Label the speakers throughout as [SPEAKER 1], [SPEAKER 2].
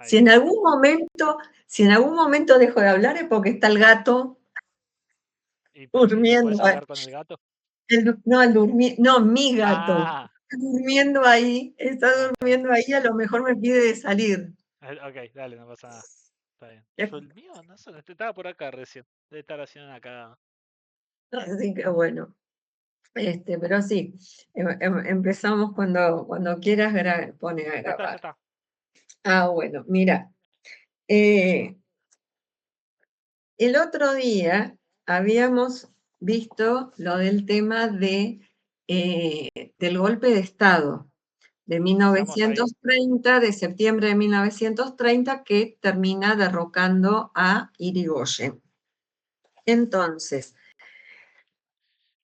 [SPEAKER 1] Si en algún momento dejo de hablar es porque está el gato
[SPEAKER 2] Pero ¿no
[SPEAKER 1] durmiendo.
[SPEAKER 2] puedes hablar con el gato?
[SPEAKER 1] No, mi gato.
[SPEAKER 2] Ah,
[SPEAKER 1] Está durmiendo
[SPEAKER 2] está bien.
[SPEAKER 1] ahí, a lo mejor me pide de salir.
[SPEAKER 2] Ok, dale, no pasa nada. Está bien.
[SPEAKER 1] Es-
[SPEAKER 2] Yo el mío, no sé, estaba por acá recién. Debe estar haciendo una cagada.
[SPEAKER 1] Así que bueno, pero sí, empezamos cuando quieras pone a
[SPEAKER 2] Ya está, ya
[SPEAKER 1] grabar.
[SPEAKER 2] está.
[SPEAKER 1] Bueno, mira, eh, el otro día habíamos visto lo del tema del golpe de Estado de
[SPEAKER 2] Estamos ahí.
[SPEAKER 1] 1930, de septiembre de 1930, que termina derrocando a Irigoyen. Entonces,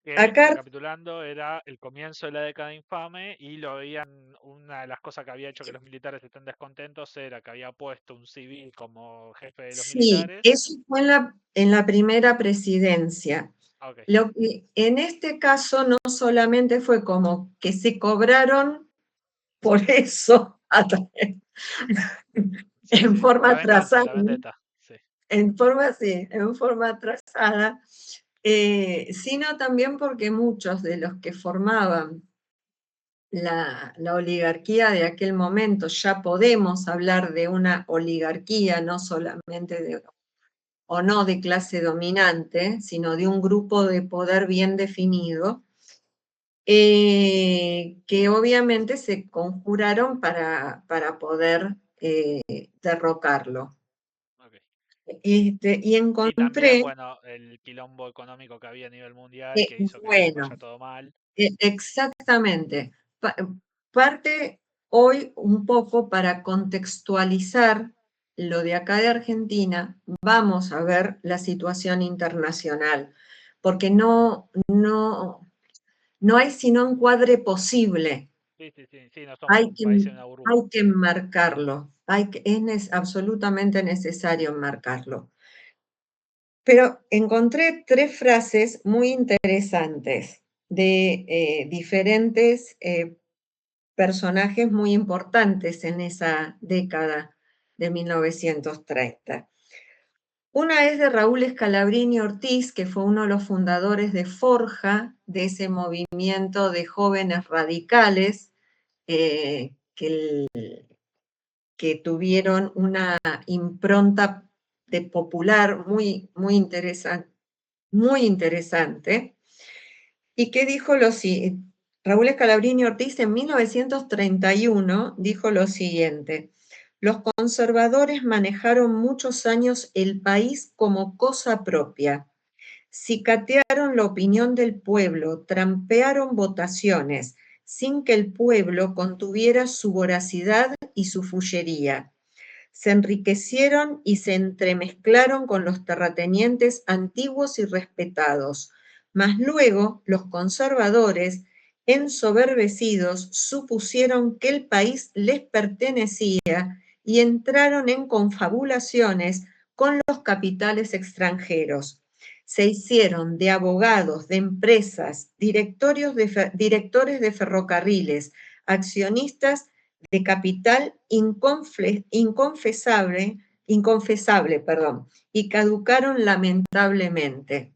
[SPEAKER 2] Que,
[SPEAKER 1] acá
[SPEAKER 2] recapitulando, era el comienzo de la década infame y lo habían, una de las cosas que había hecho que los militares estén descontentos era que había puesto un civil como jefe de los
[SPEAKER 1] sí,
[SPEAKER 2] militares.
[SPEAKER 1] eso fue en la primera presidencia.
[SPEAKER 2] Ok,
[SPEAKER 1] Lo que en este caso no solamente fue como que se cobraron por eso
[SPEAKER 2] sí,
[SPEAKER 1] en
[SPEAKER 2] sí, por
[SPEAKER 1] forma
[SPEAKER 2] la venganza,
[SPEAKER 1] atrasada,
[SPEAKER 2] la vendetta, sí.
[SPEAKER 1] en forma atrasada, sino también porque muchos de los que formaban la oligarquía de aquel momento, ya podemos hablar de una oligarquía, no solamente o no de clase dominante, sino de un grupo de poder bien definido, que obviamente se conjuraron para poder derrocarlo.
[SPEAKER 2] Ok.
[SPEAKER 1] Y
[SPEAKER 2] Y también,
[SPEAKER 1] encontré,
[SPEAKER 2] bueno, el quilombo económico que había a nivel mundial que hizo que les vaya
[SPEAKER 1] bueno,
[SPEAKER 2] todo mal.
[SPEAKER 1] exactamente. Parte hoy un poco para contextualizar lo de acá de Argentina, vamos a ver la situación internacional, porque no hay sino encuadre posible.
[SPEAKER 2] Sí, sí, sí, sí, no somos
[SPEAKER 1] Hay
[SPEAKER 2] un
[SPEAKER 1] que,
[SPEAKER 2] país en una burbuja.
[SPEAKER 1] hay que enmarcarlo, es absolutamente necesario enmarcarlo. Pero encontré 3 frases muy interesantes de diferentes personajes muy importantes en esa década de 1930. Una es de Raúl Scalabrini Ortiz, que fue uno de los fundadores de Forja, de ese movimiento de jóvenes radicales que tuvieron una impronta de popular muy interesante, y que dijo Raúl Scalabrini Ortiz en 1931 dijo lo siguiente: los conservadores manejaron muchos años el país como cosa propia, cicatearon la opinión del pueblo, trampearon votaciones, sin que el pueblo contuviera su voracidad y su fullería. Se enriquecieron y se entremezclaron con los terratenientes antiguos y respetados, mas luego los conservadores, ensoberbecidos, supusieron que el país les pertenecía y entraron en confabulaciones con los capitales extranjeros. Se hicieron de abogados, de empresas, directores de ferrocarriles, accionistas de capital inconfesable, y caducaron lamentablemente.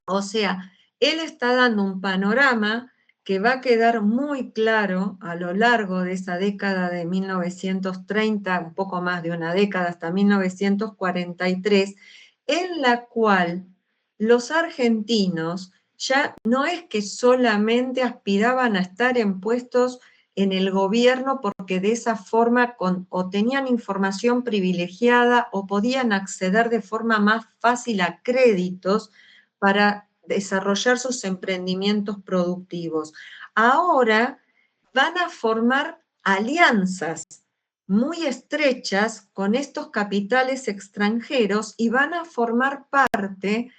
[SPEAKER 1] O sea, él está dando un panorama que va a quedar muy claro a lo largo de esa década de 1930, un poco más de una década, hasta 1943, en la cual los argentinos ya no es que solamente aspiraban a estar en puestos en el gobierno porque de esa forma o tenían información privilegiada o podían acceder de forma más fácil a créditos para desarrollar sus emprendimientos productivos. Ahora van a formar alianzas muy estrechas con estos capitales extranjeros y van a formar parte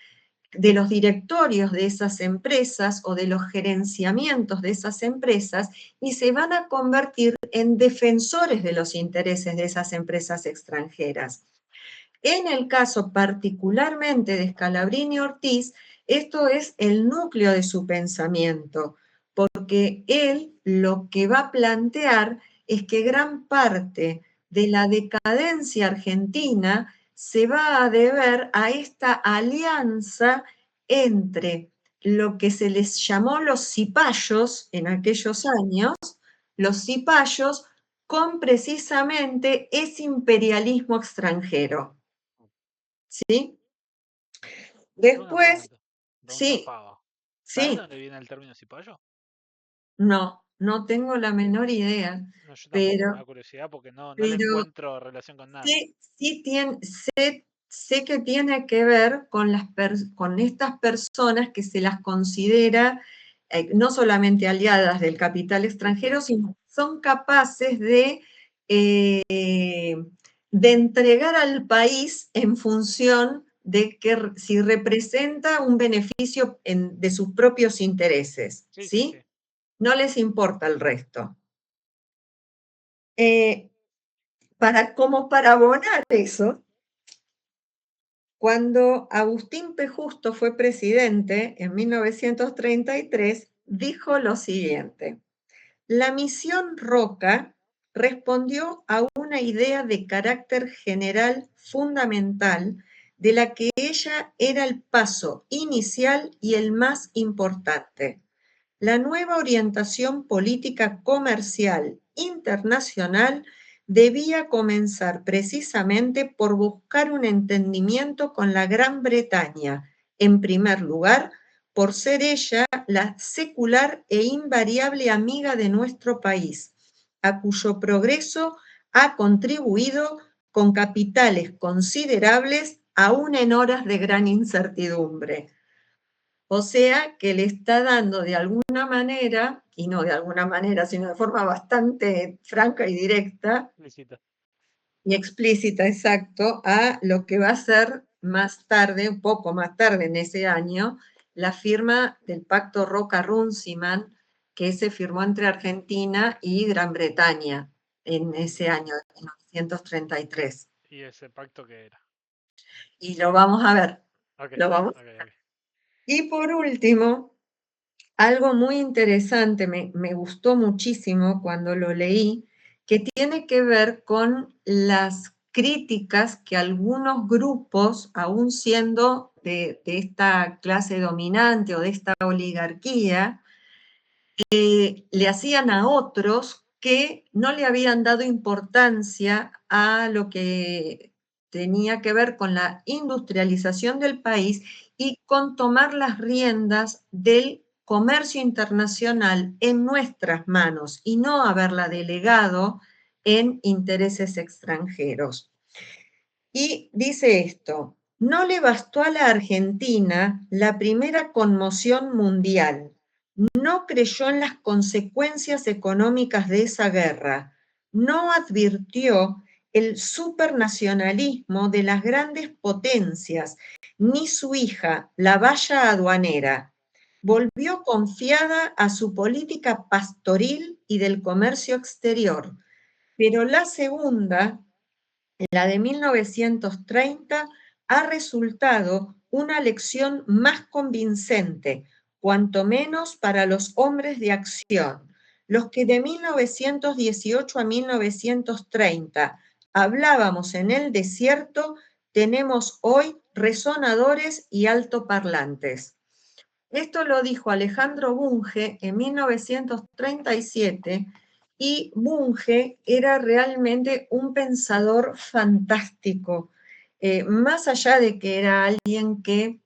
[SPEAKER 1] de los directorios de esas empresas o de los gerenciamientos de esas empresas y se van a convertir en defensores de los intereses de esas empresas extranjeras. En el caso particularmente de Scalabrini Ortiz, esto es el núcleo de su pensamiento, porque él lo que va a plantear es que gran parte de la decadencia argentina se va a deber a esta alianza entre lo que se les llamó los cipayos en aquellos años, los cipayos, con precisamente ese imperialismo extranjero. ¿Sí?
[SPEAKER 2] Tengo una
[SPEAKER 1] Después,
[SPEAKER 2] pregunta
[SPEAKER 1] sí,
[SPEAKER 2] pava. ¿Sabes de
[SPEAKER 1] sí,
[SPEAKER 2] dónde viene el término cipayo?
[SPEAKER 1] no tengo la menor idea,
[SPEAKER 2] No, yo tampoco, me
[SPEAKER 1] pero,
[SPEAKER 2] da curiosidad porque no le
[SPEAKER 1] pero
[SPEAKER 2] encuentro relación con nada.
[SPEAKER 1] sí sé que tiene que ver con, con estas personas que se las considera no solamente aliadas del capital
[SPEAKER 2] Sí, sí.
[SPEAKER 1] extranjero, sino que son capaces de entregar al país en función de que si representa un beneficio de sus propios intereses,
[SPEAKER 2] Sí, sí, sí.
[SPEAKER 1] ¿sí? No les importa el resto. Eh, como para abonar eso, cuando Agustín P. Justo fue presidente en 1933, dijo lo siguiente: la misión Roca respondió a una idea de carácter general fundamental, de la que ella era el paso inicial y el más importante. La nueva orientación política comercial internacional debía comenzar precisamente por buscar un entendimiento con la Gran Bretaña, en primer lugar, por ser ella la secular e invariable amiga de nuestro país, a cuyo progreso ha contribuido con capitales considerables, aún en horas de gran incertidumbre. O sea que le está dando de alguna manera, y no de alguna manera, sino de forma bastante franca y directa
[SPEAKER 2] Explícita.
[SPEAKER 1] y explícita, exacto, a lo que va a ser más tarde, un poco más tarde en ese año, la firma del Pacto Roca-Runciman, que se firmó entre Argentina y Gran Bretaña en ese año de 1933.
[SPEAKER 2] ¿Y ese pacto qué era?
[SPEAKER 1] Y lo vamos a ver,
[SPEAKER 2] Ok,
[SPEAKER 1] lo vamos.
[SPEAKER 2] ok, ok.
[SPEAKER 1] Y por último, algo muy interesante, me gustó muchísimo cuando lo leí, que tiene que ver con las críticas que algunos grupos, aún siendo de esta clase dominante o de esta oligarquía, le hacían a otros que no le habían dado importancia a lo que tenía que ver con la industrialización del país y con tomar las riendas del comercio internacional en nuestras manos y no haberla delegado en intereses extranjeros. Y dice esto: no le bastó a la Argentina la primera conmoción mundial, no creyó en las consecuencias económicas de esa guerra, no advirtió el supernacionalismo de las grandes potencias, ni su hija, la valla aduanera. Volvió confiada a su política pastoril y del comercio exterior. Pero la segunda, la de 1930, ha resultado una lección más convincente, cuanto menos para los hombres de acción, los que de 1918 a 1930 hablábamos en el desierto, tenemos hoy resonadores y altoparlantes. Esto lo dijo Alejandro Bunge en 1937 y Bunge era realmente un pensador fantástico, más allá de que era alguien que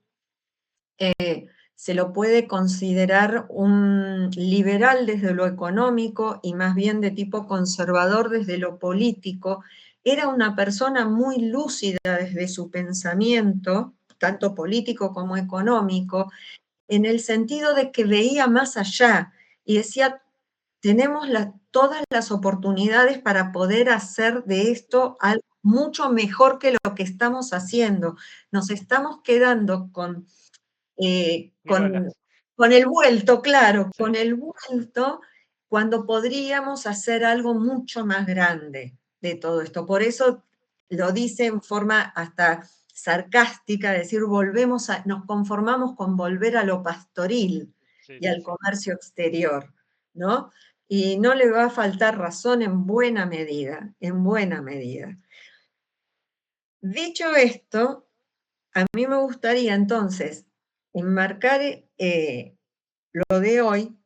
[SPEAKER 1] se lo puede considerar un liberal desde lo económico y más bien de tipo conservador desde lo político, era una persona muy lúcida desde su pensamiento, tanto político como económico, en el sentido de que veía más allá y decía, tenemos todas las oportunidades para poder hacer de esto algo mucho mejor que lo que estamos haciendo. Nos estamos quedando eh, con,
[SPEAKER 2] Viruelas.
[SPEAKER 1] con el vuelto, claro,
[SPEAKER 2] Sí,
[SPEAKER 1] con el vuelto, cuando podríamos hacer algo mucho más grande de todo esto. Por eso lo dice en forma hasta sarcástica, decir, nos conformamos con volver a lo pastoril
[SPEAKER 2] sí,
[SPEAKER 1] y
[SPEAKER 2] sí,
[SPEAKER 1] al
[SPEAKER 2] sí.
[SPEAKER 1] comercio exterior, ¿no? y no le va a faltar razón en buena medida, en buena medida. Dicho esto, a mí me gustaría entonces enmarcar lo de hoy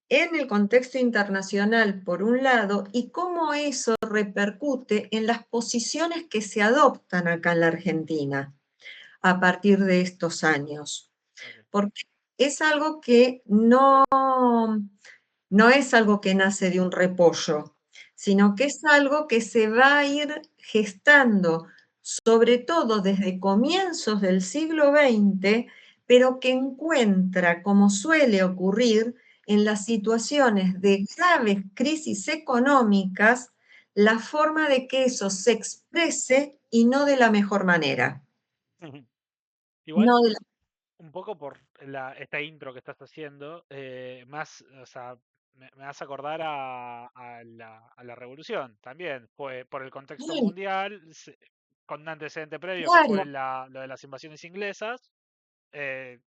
[SPEAKER 1] en el contexto internacional, por un lado, y cómo eso repercute en las posiciones que se adoptan acá en la Argentina a partir de estos años.
[SPEAKER 2] Ok.
[SPEAKER 1] Porque es algo que no es algo que nace de un repollo, sino que es algo que se va a ir gestando, sobre todo desde comienzos del siglo XX, pero que encuentra, como suele ocurrir, en las situaciones de graves crisis económicas, la forma de que eso se exprese y no de la mejor manera.
[SPEAKER 2] Igual,
[SPEAKER 1] No de la-
[SPEAKER 2] un poco por esta intro que estás haciendo, más, o sea, me hace acordar a la revolución también. Fue por el contexto
[SPEAKER 1] Sí,
[SPEAKER 2] mundial, con un antecedente previo que fue
[SPEAKER 1] claro,
[SPEAKER 2] lo de las invasiones inglesas.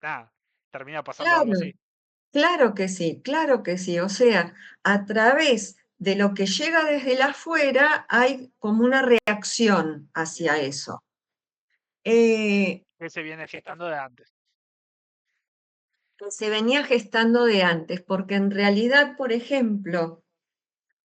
[SPEAKER 2] Nada, termina pasando algo
[SPEAKER 1] claro.
[SPEAKER 2] así.
[SPEAKER 1] Claro que sí. O sea, a través de lo que llega desde el afuera hay como una reacción
[SPEAKER 2] Bien.
[SPEAKER 1] hacia eso. Eh,
[SPEAKER 2] Que se viene gestando de antes.
[SPEAKER 1] que se venía gestando de antes, porque en realidad, por ejemplo,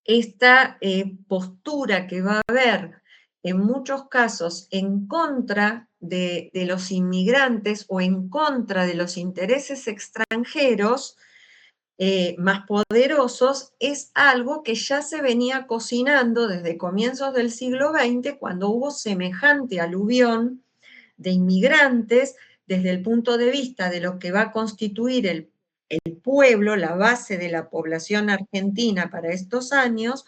[SPEAKER 1] esta postura que va a haber en muchos casos en contra de los inmigrantes o en contra de los intereses extranjeros, más poderosos, es algo que ya se venía cocinando desde comienzos del siglo XX, cuando hubo semejante aluvión de inmigrantes desde el punto de vista de lo que va a constituir el pueblo, la base de la población argentina para estos años,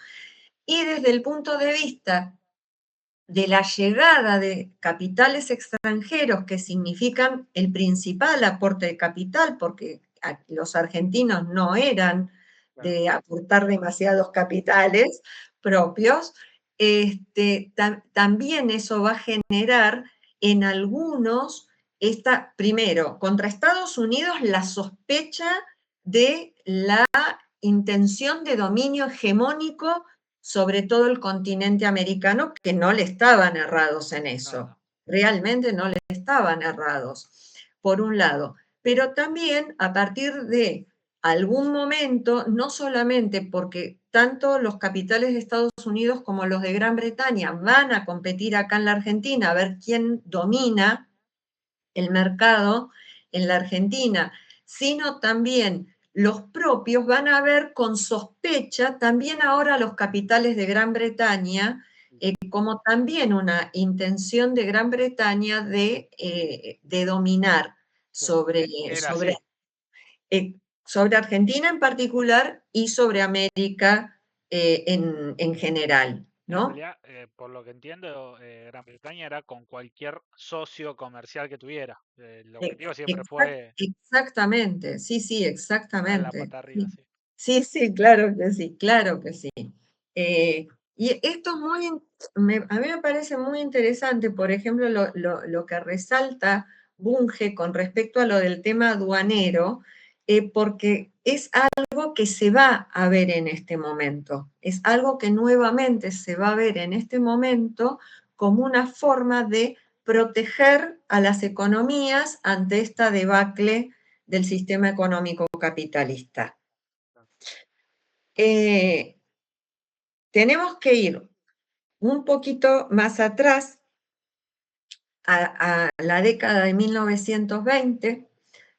[SPEAKER 1] y desde el punto de vista de la llegada de capitales extranjeros que significan el principal aporte de capital, porque los argentinos no eran
[SPEAKER 2] Claro.
[SPEAKER 1] de aportar demasiados capitales propios, también eso va a generar en algunos, primero, contra Estados Unidos la sospecha de la intención de dominio hegemónico sobre todo el continente americano, que no le estaban errados en
[SPEAKER 2] No,
[SPEAKER 1] eso,
[SPEAKER 2] no.
[SPEAKER 1] realmente no le estaban errados, por un lado. Pero también a partir de algún momento, no solamente porque tanto los capitales de Estados Unidos como los de Gran Bretaña van a competir acá en la Argentina a ver quién domina el mercado en la Argentina, sino también los propios van a ver con sospecha también ahora los capitales de Gran Bretaña, como también una intención de Gran Bretaña de dominar
[SPEAKER 2] Sí,
[SPEAKER 1] sobre,
[SPEAKER 2] era
[SPEAKER 1] sobre,
[SPEAKER 2] así.
[SPEAKER 1] sobre Argentina en particular y sobre América en general,
[SPEAKER 2] En
[SPEAKER 1] ¿no?
[SPEAKER 2] realidad, por lo que entiendo, Gran Bretaña era con cualquier socio comercial que tuviera. El objetivo siempre fue
[SPEAKER 1] Exactamente, sí, sí,
[SPEAKER 2] poner la
[SPEAKER 1] exactamente.
[SPEAKER 2] pata arriba,
[SPEAKER 1] Sí,
[SPEAKER 2] sí.
[SPEAKER 1] sí, sí, claro que sí, claro que sí. Y esto es a mí me parece muy interesante, por ejemplo, lo que resalta Bunge con respecto a lo del tema aduanero, porque es algo que se va a ver en este momento, es algo que nuevamente se va a ver en este momento como una forma de proteger a las economías ante esta debacle del sistema económico capitalista. Eh, tenemos que ir un poquito más atrás, a la década de 1920.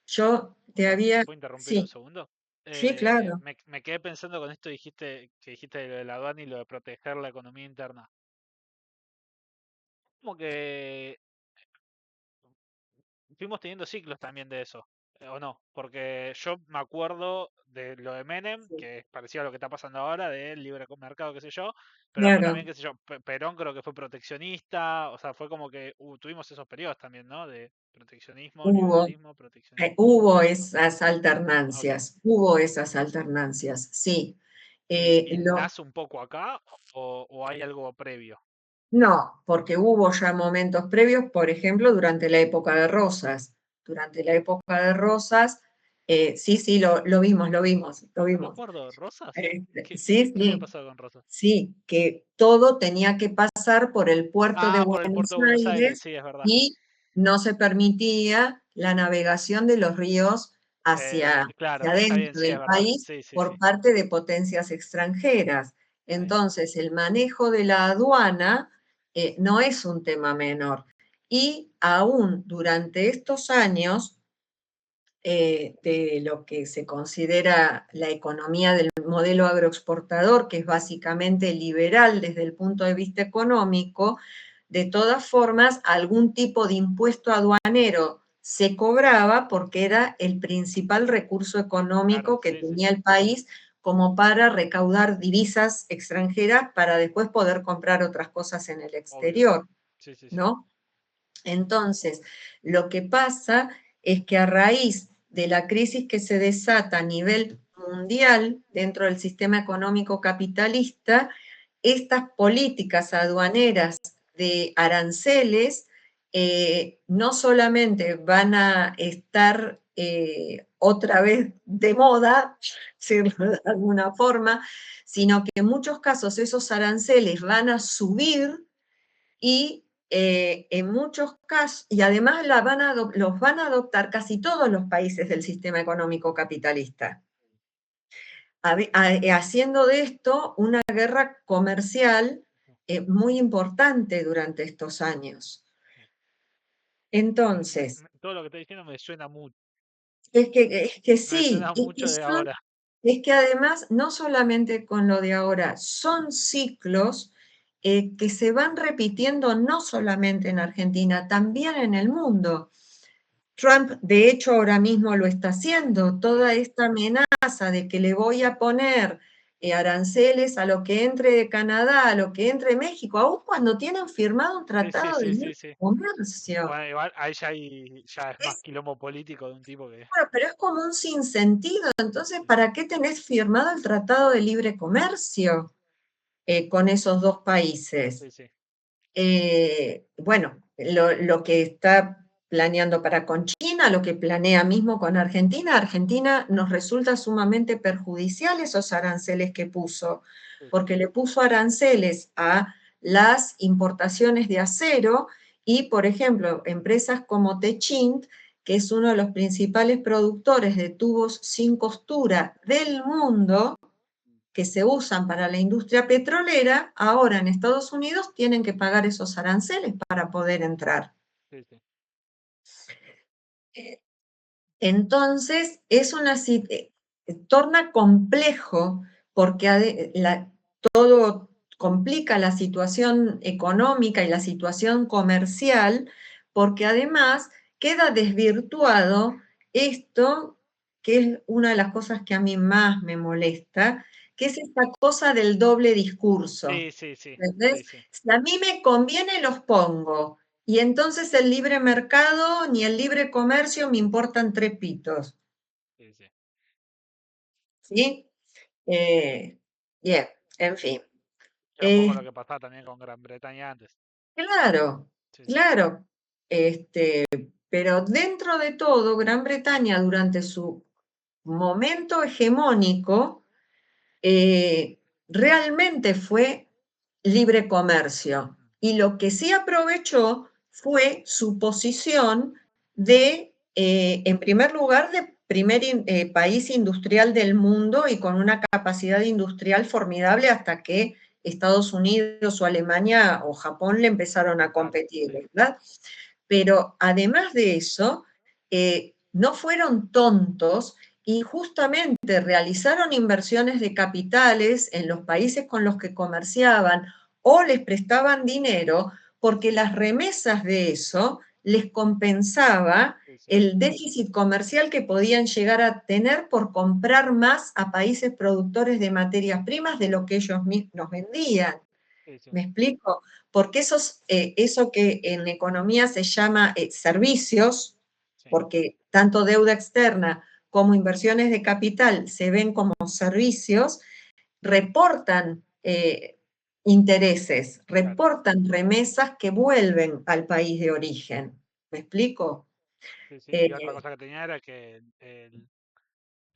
[SPEAKER 1] Yo te
[SPEAKER 2] Perdón, ¿te
[SPEAKER 1] había,
[SPEAKER 2] puedo interrumpir un
[SPEAKER 1] sí,
[SPEAKER 2] segundo?
[SPEAKER 1] sí, claro,
[SPEAKER 2] Me quedé pensando con esto que dijiste de lo de la aduana y lo de proteger la economía interna. Como que fuimos teniendo ciclos también de eso, ¿o no? Porque yo me acuerdo de lo de Menem,
[SPEAKER 1] sí,
[SPEAKER 2] que es parecido a lo que está pasando ahora, del libre mercado, qué sé yo, pero después
[SPEAKER 1] claro.
[SPEAKER 2] también, qué sé yo, Perón creo que fue proteccionista, o sea, fue como que tuvimos esos periodos también, ¿no? De proteccionismo,
[SPEAKER 1] Hubo,
[SPEAKER 2] liberalismo, proteccionismo.
[SPEAKER 1] hubo esas
[SPEAKER 2] Ok.
[SPEAKER 1] alternancias, sí.
[SPEAKER 2] ¿Y
[SPEAKER 1] Lo,
[SPEAKER 2] nace un poco acá o hay algo previo?
[SPEAKER 1] No, porque hubo ya momentos previos, por ejemplo, durante la época de Rosas. Durante la época de Rosas, Sí, lo vimos, lo vimos, lo
[SPEAKER 2] No me
[SPEAKER 1] vimos.
[SPEAKER 2] acuerdo, ¿Rosas?
[SPEAKER 1] Sí,
[SPEAKER 2] ¿Qué había
[SPEAKER 1] sí,
[SPEAKER 2] pasado con Rosas?
[SPEAKER 1] sí, que todo tenía que pasar por el puerto de
[SPEAKER 2] Ah, por el puerto
[SPEAKER 1] Buenos
[SPEAKER 2] de Buenos Aires,
[SPEAKER 1] Aires
[SPEAKER 2] sí, es verdad.
[SPEAKER 1] y no se permitía la navegación de los ríos hacia
[SPEAKER 2] Claro, está bien,
[SPEAKER 1] adentro
[SPEAKER 2] sí, es
[SPEAKER 1] del
[SPEAKER 2] verdad.
[SPEAKER 1] país
[SPEAKER 2] Sí, sí, sí.
[SPEAKER 1] por parte de potencias extranjeras.
[SPEAKER 2] Sí,
[SPEAKER 1] Entonces, el manejo de la aduana no es un tema menor. Y aún durante estos años, de lo que se considera la economía del modelo agroexportador, que es básicamente liberal desde el punto de vista económico, de todas formas, algún tipo de impuesto aduanero se cobraba porque era el principal recurso
[SPEAKER 2] claro,
[SPEAKER 1] económico que
[SPEAKER 2] sí, sí,
[SPEAKER 1] tenía
[SPEAKER 2] sí.
[SPEAKER 1] el país como para recaudar divisas extranjeras para después poder comprar otras cosas en el
[SPEAKER 2] Obvio.
[SPEAKER 1] exterior,
[SPEAKER 2] Sí, sí, sí.
[SPEAKER 1] ¿no? Entonces, lo que pasa es que a raíz de la crisis que se desata a nivel mundial dentro del sistema económico capitalista, estas políticas aduaneras de aranceles no solamente van a estar otra vez de moda, decirlo de alguna forma, sino que en muchos casos esos aranceles van a subir y en muchos casos, y además los van a adoptar casi todos los países del sistema económico capitalista, haciendo de esto una guerra comercial muy importante durante estos años. Entonces,
[SPEAKER 2] Todo lo que estoy diciendo me suena mucho.
[SPEAKER 1] es que
[SPEAKER 2] Me
[SPEAKER 1] sí,
[SPEAKER 2] suena mucho de ahora.
[SPEAKER 1] es que además, no solamente con lo de ahora, son ciclos que se van repitiendo no solamente en Argentina, también en el mundo. Trump, de hecho, ahora mismo lo está haciendo.
[SPEAKER 2] Sí,
[SPEAKER 1] Toda
[SPEAKER 2] sí.
[SPEAKER 1] esta amenaza de que le voy a poner aranceles a lo que entre de Canadá, a lo que entre de México, aun cuando tienen firmado un
[SPEAKER 2] Sí, sí,
[SPEAKER 1] tratado de
[SPEAKER 2] sí,
[SPEAKER 1] libre
[SPEAKER 2] sí, sí.
[SPEAKER 1] comercio.
[SPEAKER 2] Bueno, igual ahí ya es más
[SPEAKER 1] Es,
[SPEAKER 2] quilombo político de un tipo que.
[SPEAKER 1] claro, pero es como un sinsentido. Entonces, ¿para qué tenés firmado el tratado de libre comercio con esos dos países?
[SPEAKER 2] Sí, sí.
[SPEAKER 1] Bueno, lo que está planeando para con China, lo que planea mismo con Argentina, Argentina nos resulta sumamente perjudicial esos aranceles que puso,
[SPEAKER 2] Sí, sí.
[SPEAKER 1] porque le puso aranceles a las importaciones de acero y, por ejemplo, empresas como Techint, que es uno de los principales productores de tubos sin costura del mundo, que se usan para la industria petrolera, ahora en Estados Unidos tienen que pagar esos aranceles para poder entrar.
[SPEAKER 2] Sí, sí.
[SPEAKER 1] Entonces, torna complejo porque todo complica la situación económica y la situación comercial, porque además queda desvirtuado esto, que es una de las cosas que a mí más me molesta, que es esta cosa del doble discurso.
[SPEAKER 2] Sí, sí, sí. Sí,
[SPEAKER 1] ¿Entendés?
[SPEAKER 2] sí.
[SPEAKER 1] Si a mí me conviene, los pongo. Y entonces el libre mercado ni el libre comercio me importan tres pitos,
[SPEAKER 2] Sí, sí.
[SPEAKER 1] ¿sí? Eh, bien, en fin.
[SPEAKER 2] Era un poco
[SPEAKER 1] Eh,
[SPEAKER 2] lo que pasaba también con Gran Bretaña antes.
[SPEAKER 1] claro,
[SPEAKER 2] Sí, sí.
[SPEAKER 1] claro. Pero dentro de todo, Gran Bretaña durante su momento hegemónico eh, realmente fue libre comercio. Y lo que sí aprovechó fue su posición de, en primer lugar, de primer país industrial del mundo y con una capacidad industrial formidable hasta que Estados Unidos o Alemania o Japón le empezaron a
[SPEAKER 2] Claro,
[SPEAKER 1] competir,
[SPEAKER 2] sí.
[SPEAKER 1] ¿verdad? Pero además de eso, no fueron tontos y justamente realizaron inversiones de capitales en los países con los que comerciaban o les prestaban dinero porque las remesas de eso les compensaba
[SPEAKER 2] Sí, sí.
[SPEAKER 1] el déficit comercial que podían llegar a tener por comprar más a países productores de materias primas de lo que ellos nos vendían.
[SPEAKER 2] Sí, sí.
[SPEAKER 1] ¿Me explico? Porque eso que en economía se llama servicios,
[SPEAKER 2] Sí,
[SPEAKER 1] porque tanto deuda externa como inversiones de capital se ven como servicios, reportan intereses,
[SPEAKER 2] claro.
[SPEAKER 1] reportan remesas que vuelven al país de origen. ¿Me explico?
[SPEAKER 2] Sí, sí. Y otra
[SPEAKER 1] Eh,
[SPEAKER 2] cosa que tenía era que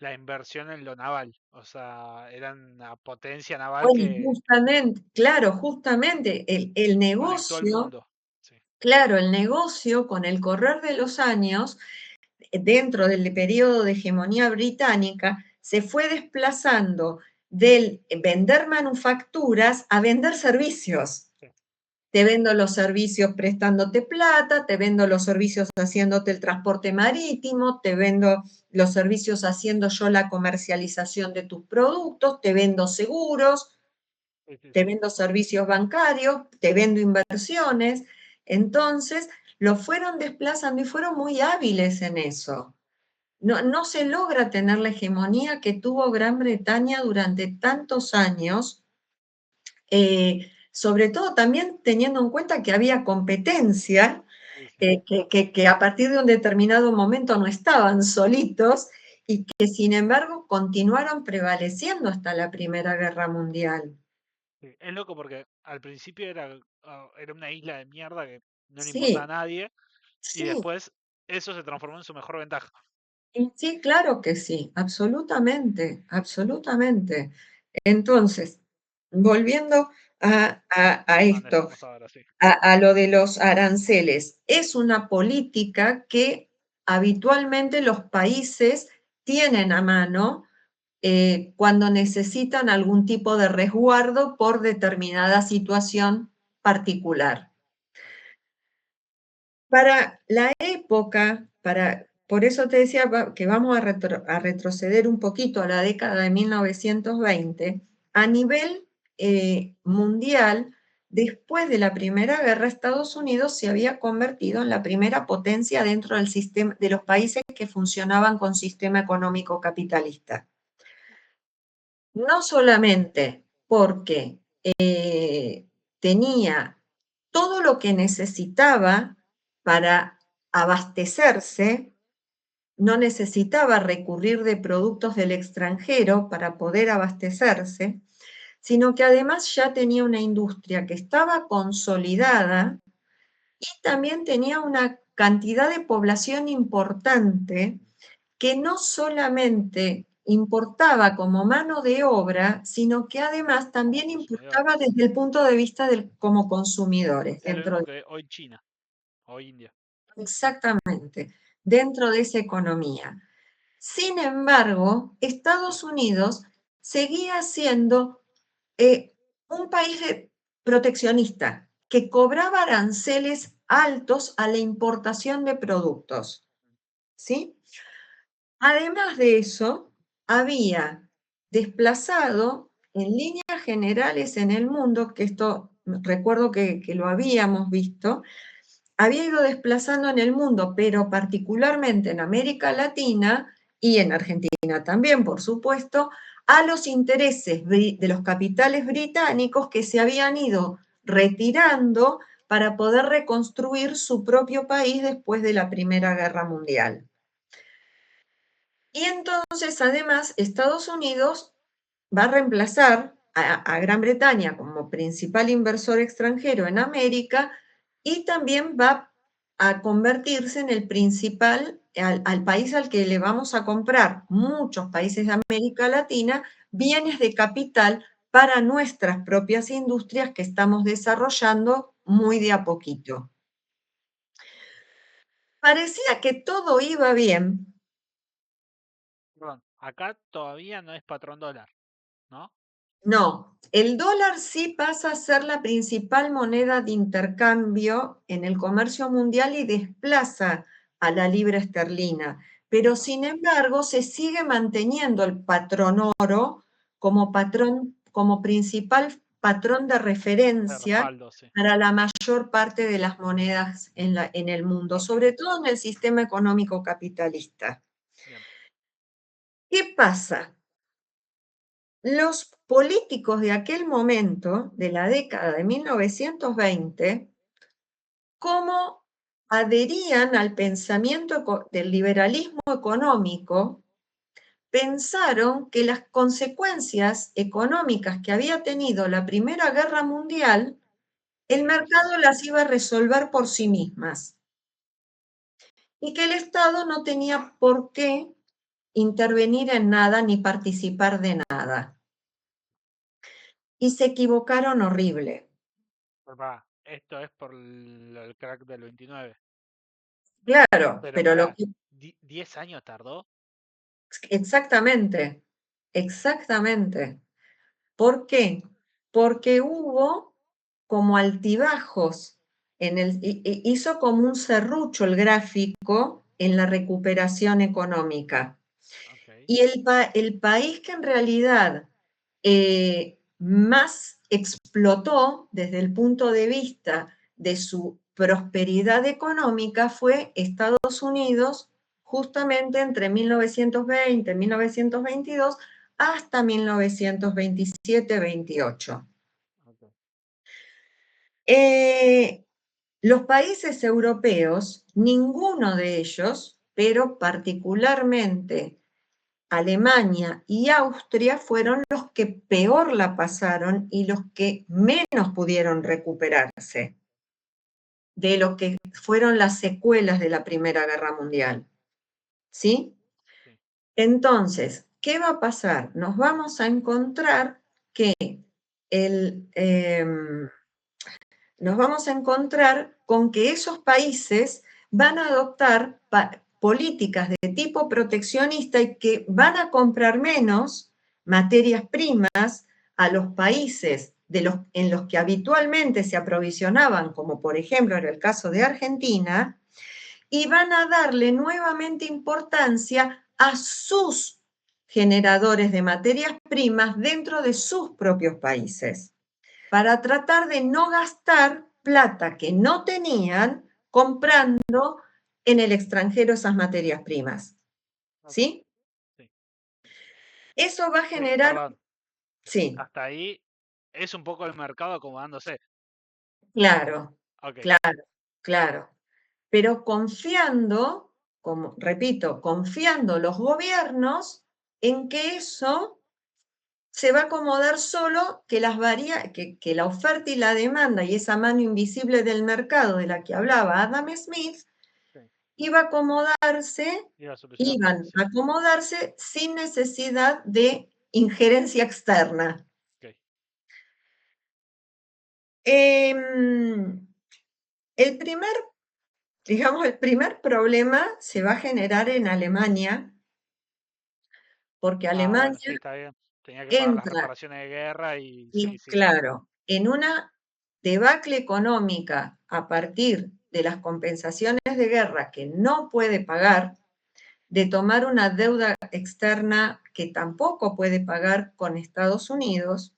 [SPEAKER 2] la inversión en lo naval. O sea, eran una potencia naval
[SPEAKER 1] Bueno,
[SPEAKER 2] que
[SPEAKER 1] justamente, claro, justamente el
[SPEAKER 2] conectó al
[SPEAKER 1] negocio,
[SPEAKER 2] mundo. Sí,
[SPEAKER 1] claro, el negocio con el correr de los años, dentro del periodo de hegemonía británica, se fue desplazando del vender manufacturas a vender servicios.
[SPEAKER 2] sí,
[SPEAKER 1] Te vendo los servicios prestándote plata, te vendo los servicios haciéndote el transporte marítimo, te vendo los servicios haciendo yo la comercialización de tus productos, te vendo seguros,
[SPEAKER 2] sí, sí,
[SPEAKER 1] te
[SPEAKER 2] sí.
[SPEAKER 1] vendo servicios bancarios, te vendo inversiones. Entonces, lo fueron desplazando y fueron muy hábiles en eso. No se logra tener la hegemonía que tuvo Gran Bretaña durante tantos años, sobre todo también teniendo en cuenta que había competencia,
[SPEAKER 2] Sí, sí.
[SPEAKER 1] que a partir de un determinado momento no estaban solitos y que sin embargo continuaron prevaleciendo hasta la Primera Guerra Mundial.
[SPEAKER 2] Sí. Es loco porque al principio era una isla de mierda que no le importaba a
[SPEAKER 1] Sí,
[SPEAKER 2] nadie y
[SPEAKER 1] sí,
[SPEAKER 2] después eso se transformó en su mejor ventaja.
[SPEAKER 1] y sí, claro que sí, absolutamente, absolutamente. Entonces, volviendo a
[SPEAKER 2] ¿Dónde
[SPEAKER 1] esto,
[SPEAKER 2] estamos ahora? Sí.
[SPEAKER 1] a lo de los aranceles, es una política que habitualmente los países tienen a mano cuando necesitan algún tipo de resguardo por determinada situación particular. Para la época, por eso te decía que vamos a retroceder un poquito a la década de 1920, a nivel mundial, después de la Primera Guerra, Estados Unidos se había convertido en la primera potencia dentro del sistema de los países que funcionaban con sistema económico capitalista. No solamente porque tenía todo lo que necesitaba para abastecerse, no necesitaba recurrir de productos del extranjero para poder abastecerse, sino que además ya tenía una industria que estaba consolidada y también tenía una cantidad de población importante que no solamente importaba como mano de obra, sino que además
[SPEAKER 2] Como
[SPEAKER 1] también
[SPEAKER 2] consumidor.
[SPEAKER 1] importaba desde el punto de vista como consumidores,
[SPEAKER 2] Es lo
[SPEAKER 1] dentro
[SPEAKER 2] mismo
[SPEAKER 1] de,
[SPEAKER 2] que hoy China o India.
[SPEAKER 1] exactamente, dentro de esa economía. Sin embargo, Estados Unidos seguía siendo un país proteccionista que cobraba aranceles altos a la importación de productos, ¿sí? Además de eso, había desplazado en líneas generales en el mundo, que esto recuerdo que lo habíamos visto, había ido desplazando en el mundo, pero particularmente en América Latina y en Argentina también, por supuesto, a los intereses de los capitales británicos que se habían ido retirando para poder reconstruir su propio país después de la Primera Guerra Mundial. Y entonces, además, Estados Unidos va a reemplazar a Gran Bretaña como principal inversor extranjero en América y también va a convertirse en el principal, al país al que le vamos a comprar muchos países de América Latina, bienes de capital para nuestras propias industrias que estamos desarrollando muy de a poquito. Parecía que todo iba bien.
[SPEAKER 2] Perdón, acá todavía no es patrón dólar, ¿no?
[SPEAKER 1] No, el dólar sí pasa a ser la principal moneda de intercambio en el comercio mundial y desplaza a la libra esterlina, pero
[SPEAKER 2] Ah,
[SPEAKER 1] sin embargo se sigue manteniendo el patrón oro como patrón, como principal patrón de
[SPEAKER 2] de
[SPEAKER 1] referencia
[SPEAKER 2] respaldo, sí.
[SPEAKER 1] para la mayor parte de las monedas en el mundo,
[SPEAKER 2] Ok,
[SPEAKER 1] sobre todo en el sistema económico capitalista.
[SPEAKER 2] bien.
[SPEAKER 1] ¿Qué pasa? Los políticos de aquel momento, de la década de 1920, cómo adherían al pensamiento del liberalismo económico, pensaron que las consecuencias económicas que había tenido la Primera Guerra Mundial, el
[SPEAKER 2] Tenían que
[SPEAKER 1] mercado
[SPEAKER 2] solucionar.
[SPEAKER 1] las iba a resolver por sí mismas y que el Estado no tenía por qué intervenir en nada ni participar de nada. Y se equivocaron horrible.
[SPEAKER 2] Esto es por el crack del 29.
[SPEAKER 1] Claro,
[SPEAKER 2] Pero
[SPEAKER 1] pero lo
[SPEAKER 2] pará,
[SPEAKER 1] que...
[SPEAKER 2] 10 años tardó.
[SPEAKER 1] Exactamente, exactamente. ¿Por qué? Porque hubo como altibajos, hizo como un serrucho el gráfico en la recuperación económica.
[SPEAKER 2] Okay.
[SPEAKER 1] Y el país que en realidad más explotó desde el punto de vista de su prosperidad económica fue Estados Unidos, justamente entre 1920 y 1922 hasta 1927-28.
[SPEAKER 2] Okay.
[SPEAKER 1] Los países europeos, ninguno de ellos, pero particularmente Alemania y Austria, fueron los que peor la pasaron y los que menos pudieron recuperarse de lo que fueron las secuelas de la Primera Guerra Mundial. ¿Sí?
[SPEAKER 2] Sí.
[SPEAKER 1] Entonces, ¿qué va a pasar? Nos vamos a encontrar que nos vamos a encontrar con que esos países van a adoptar políticas de tipo proteccionista y que van a comprar menos materias primas a los países en los que habitualmente se aprovisionaban, como por ejemplo era el caso de Argentina, y van a darle nuevamente importancia a sus generadores de materias primas dentro de sus propios países, para tratar de no gastar plata que no tenían comprando en el extranjero esas materias primas. ¿Sí?
[SPEAKER 2] Sí.
[SPEAKER 1] Eso va a generar,
[SPEAKER 2] Perdón,
[SPEAKER 1] sí,
[SPEAKER 2] hasta ahí es un poco el mercado acomodándose.
[SPEAKER 1] claro,
[SPEAKER 2] Ok.
[SPEAKER 1] claro, claro. Pero confiando, como repito, confiando los gobiernos en que eso se va a acomodar solo que que la oferta y la demanda y esa mano invisible del mercado de la que hablaba Adam Smith
[SPEAKER 2] Sí.
[SPEAKER 1] iba a acomodarse,
[SPEAKER 2] Iba a solucionar todo.
[SPEAKER 1] iban
[SPEAKER 2] Sí.
[SPEAKER 1] a acomodarse sin necesidad de injerencia externa.
[SPEAKER 2] Okay.
[SPEAKER 1] El primer, digamos, el primer problema se va a generar en Alemania, porque
[SPEAKER 2] Bueno, sí,
[SPEAKER 1] Alemania
[SPEAKER 2] está bien. Tenía que pagar las
[SPEAKER 1] entra,
[SPEAKER 2] reparaciones de guerra y sí,
[SPEAKER 1] y
[SPEAKER 2] sí.
[SPEAKER 1] claro, en una debacle económica a partir de las compensaciones de guerra que no puede pagar, de tomar una deuda externa que tampoco puede pagar con Estados Unidos,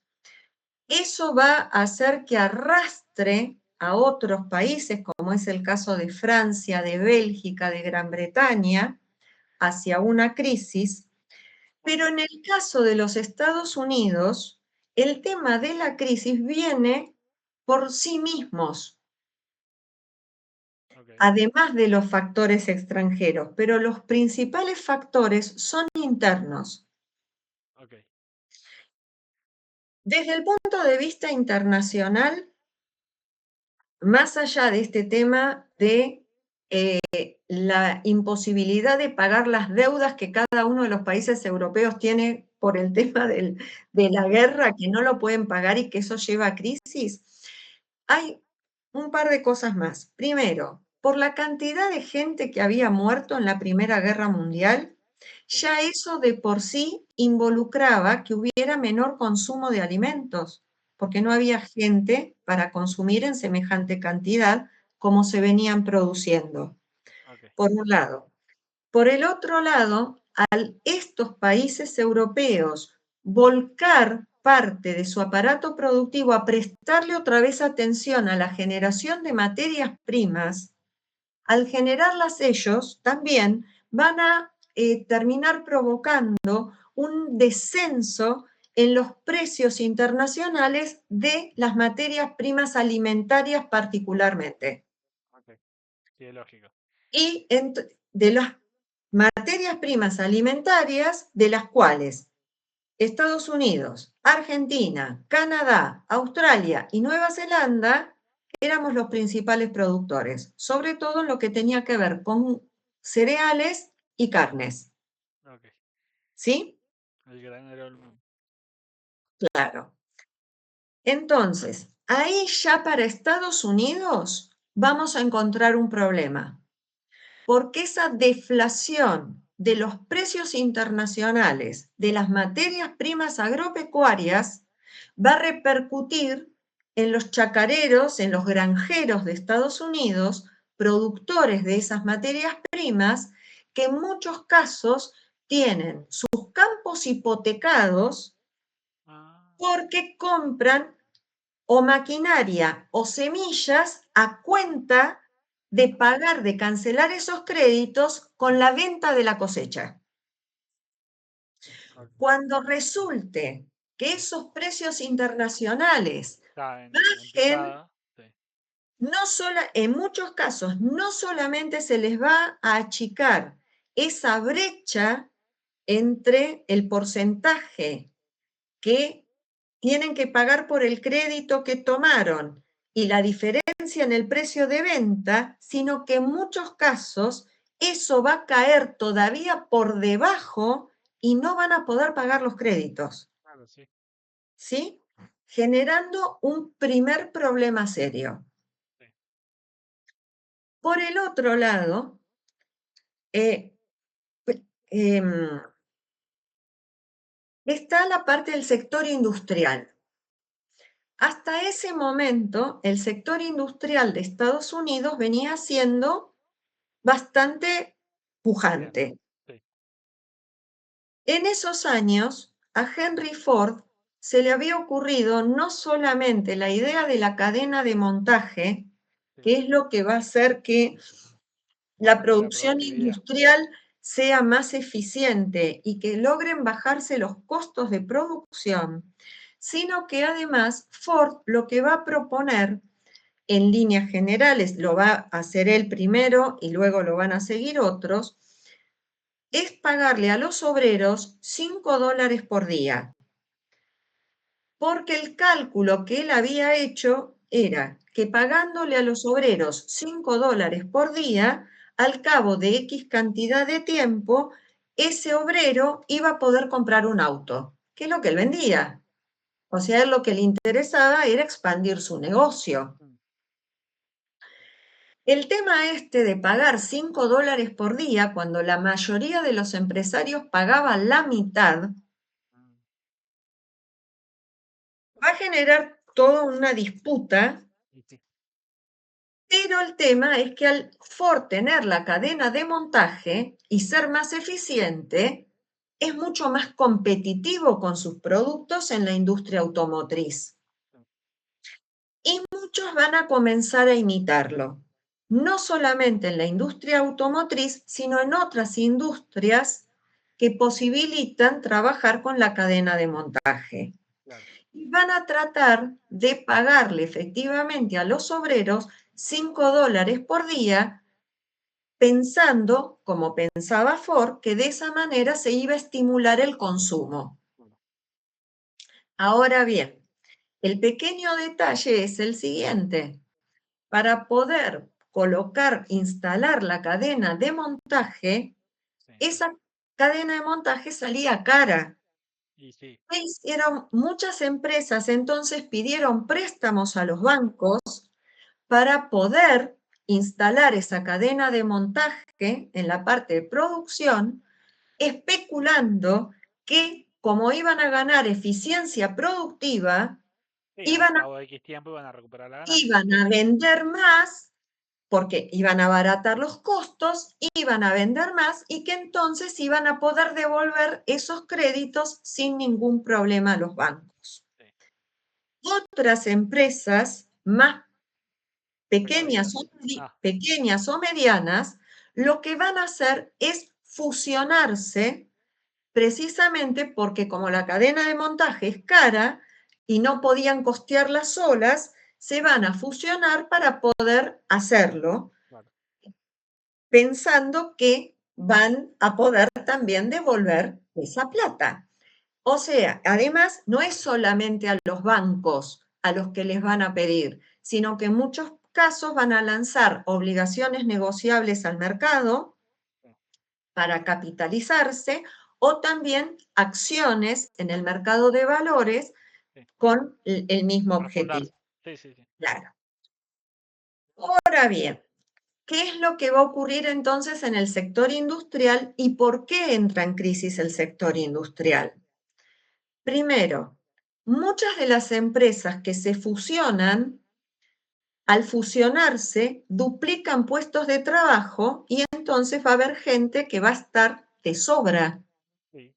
[SPEAKER 1] eso va a hacer que arrastre a otros países, como es el caso de Francia, de Bélgica, de Gran Bretaña, hacia una crisis. Pero en el caso de los Estados Unidos, el tema de la crisis viene por sí mismos,
[SPEAKER 2] Okay.
[SPEAKER 1] además de los factores extranjeros, pero los principales factores son internos.
[SPEAKER 2] Okay.
[SPEAKER 1] Desde el punto de vista internacional, más allá de este tema de la imposibilidad de pagar las deudas que cada uno de los países europeos tiene por el tema de la guerra, que no lo pueden pagar y que eso lleva a crisis, hay un par de cosas más. Primero, por la cantidad de gente que había muerto en la Primera Guerra Mundial,
[SPEAKER 2] Sí.
[SPEAKER 1] ya eso de por sí involucraba que hubiera menor consumo de alimentos, porque no había gente para consumir en semejante cantidad como se venían produciendo,
[SPEAKER 2] Okay.
[SPEAKER 1] por un lado. Por el otro lado, al estos países europeos volcar parte de su aparato productivo a prestarle otra vez atención a la generación de materias primas, al generarlas ellos también van a terminar provocando un descenso en los precios internacionales de las materias primas alimentarias particularmente.
[SPEAKER 2] Okay. Sí, es lógico.
[SPEAKER 1] Y de las materias primas alimentarias de las cuales Estados Unidos, Argentina, Canadá, Australia y Nueva Zelanda éramos los principales productores, sobre todo en lo que tenía que ver con cereales y carnes.
[SPEAKER 2] Okay.
[SPEAKER 1] ¿Sí?
[SPEAKER 2] El granero del mundo.
[SPEAKER 1] Claro. Entonces, ahí ya para Estados Unidos vamos a encontrar un problema, porque esa deflación de los precios internacionales de las materias primas agropecuarias va a repercutir en los chacareros, en los granjeros de Estados Unidos, productores de esas materias primas, que en muchos casos tienen sus campos hipotecados
[SPEAKER 2] Ah,
[SPEAKER 1] porque compran o maquinaria o semillas a cuenta de pagar, de cancelar esos créditos con la venta de la cosecha.
[SPEAKER 2] ok.
[SPEAKER 1] Cuando resulte que esos precios internacionales
[SPEAKER 2] Está en
[SPEAKER 1] bajen,
[SPEAKER 2] picada. Sí.
[SPEAKER 1] no en muchos casos no solamente se les va a achicar esa brecha entre el porcentaje que tienen que pagar por el crédito que tomaron y la diferencia en el precio de venta, sino que en muchos casos eso va a caer todavía por debajo y no van a poder pagar los créditos,
[SPEAKER 2] Claro, sí.
[SPEAKER 1] ¿sí? Generando un primer problema serio.
[SPEAKER 2] Sí.
[SPEAKER 1] Por el otro lado, eh, em, está la parte del sector industrial. Hasta ese momento, el sector industrial de Estados Unidos venía siendo bastante
[SPEAKER 2] Bien.
[SPEAKER 1] pujante.
[SPEAKER 2] Sí.
[SPEAKER 1] En esos años, a Henry Ford se le había ocurrido no solamente la idea de la cadena de montaje,
[SPEAKER 2] Sí.
[SPEAKER 1] que es lo que va a hacer que la
[SPEAKER 2] Aumente la
[SPEAKER 1] producción
[SPEAKER 2] productividad.
[SPEAKER 1] industrial sea más eficiente y que logren bajarse los costos de producción, sino que además Ford lo que va a proponer en líneas generales, lo va a hacer él primero y luego lo van a seguir otros, es pagarle a los obreros $5 por día, porque el cálculo que él había hecho era que pagándole a los obreros $5 por día, al cabo de X cantidad de tiempo, ese obrero iba a poder comprar un auto, que es lo que él vendía. O sea, a él lo que le interesaba era expandir su negocio.
[SPEAKER 2] Mm,
[SPEAKER 1] El tema este de pagar $5 por día, cuando la mayoría de los empresarios pagaban la mitad,
[SPEAKER 2] mm.
[SPEAKER 1] va a generar toda una disputa,
[SPEAKER 2] Y sí.
[SPEAKER 1] pero el tema es que al Ford tener la cadena de montaje y ser más eficiente, es mucho más competitivo con sus productos en la industria automotriz. Y muchos van a comenzar a imitarlo, no solamente en la industria automotriz, sino en otras industrias que posibilitan trabajar con la cadena de montaje.
[SPEAKER 2] Claro.
[SPEAKER 1] Y van a tratar de pagarle efectivamente a los obreros $5 por día, pensando, como pensaba Ford, que de esa manera se iba a estimular el consumo.
[SPEAKER 2] Claro.
[SPEAKER 1] Ahora bien, el pequeño detalle es el siguiente. Para poder colocar, instalar la cadena de montaje,
[SPEAKER 2] Sí.
[SPEAKER 1] esa cadena de montaje salía cara.
[SPEAKER 2] Y sí.
[SPEAKER 1] ¿Qué hicieron? Muchas empresas entonces pidieron préstamos a los bancos para poder instalar esa cadena de montaje en la parte de producción, especulando que como iban a ganar eficiencia productiva,
[SPEAKER 2] Sí, al
[SPEAKER 1] iban a,
[SPEAKER 2] cabo de X tiempo iban a recuperar la ganancia.
[SPEAKER 1] iban
[SPEAKER 2] Sí.
[SPEAKER 1] a vender más porque iban a abaratar los costos, iban a vender más y que entonces iban a poder devolver esos créditos sin ningún problema a los bancos.
[SPEAKER 2] Sí.
[SPEAKER 1] Otras empresas más pequeñas
[SPEAKER 2] Precavidas. Ah,
[SPEAKER 1] pequeñas o medianas, lo que van a hacer es fusionarse precisamente porque como la cadena de montaje es cara y no podían costearlas solas, se van a fusionar para poder hacerlo,
[SPEAKER 2] claro.
[SPEAKER 1] pensando que van a poder también devolver esa plata. O sea, además, no es solamente a los bancos a los que les van a pedir, sino que en muchos casos van a lanzar obligaciones negociables al mercado
[SPEAKER 2] Sí.
[SPEAKER 1] para capitalizarse o también acciones en el mercado de valores
[SPEAKER 2] Sí.
[SPEAKER 1] con el mismo
[SPEAKER 2] Para fundarse.
[SPEAKER 1] objetivo.
[SPEAKER 2] Sí, sí, sí.
[SPEAKER 1] Claro. Ahora bien, ¿qué es lo que va a ocurrir entonces en el sector industrial y por qué entra en crisis el sector industrial? Primero, muchas de las empresas que se fusionan, al fusionarse, duplican puestos de trabajo y entonces va a haber gente que va a estar de sobra,
[SPEAKER 2] Sí.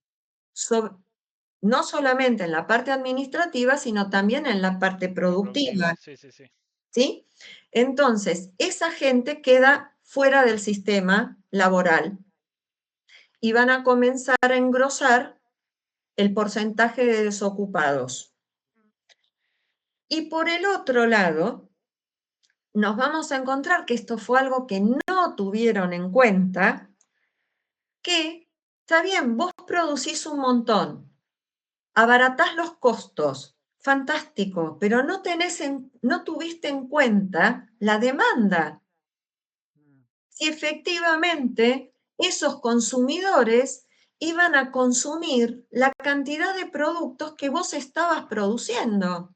[SPEAKER 1] no solamente en la parte administrativa, sino también en la parte
[SPEAKER 2] Reproductiva.
[SPEAKER 1] productiva,
[SPEAKER 2] Sí, sí, sí.
[SPEAKER 1] ¿sí? Entonces, esa gente queda fuera del sistema laboral y van a comenzar a engrosar el porcentaje de desocupados. Y por el otro lado, nos vamos a encontrar que esto fue algo que no tuvieron en cuenta, que está bien, vos producís un montón, abaratás los costos, fantástico, pero no tuviste en cuenta la demanda. Si efectivamente esos consumidores iban a consumir la cantidad de productos que vos estabas produciendo.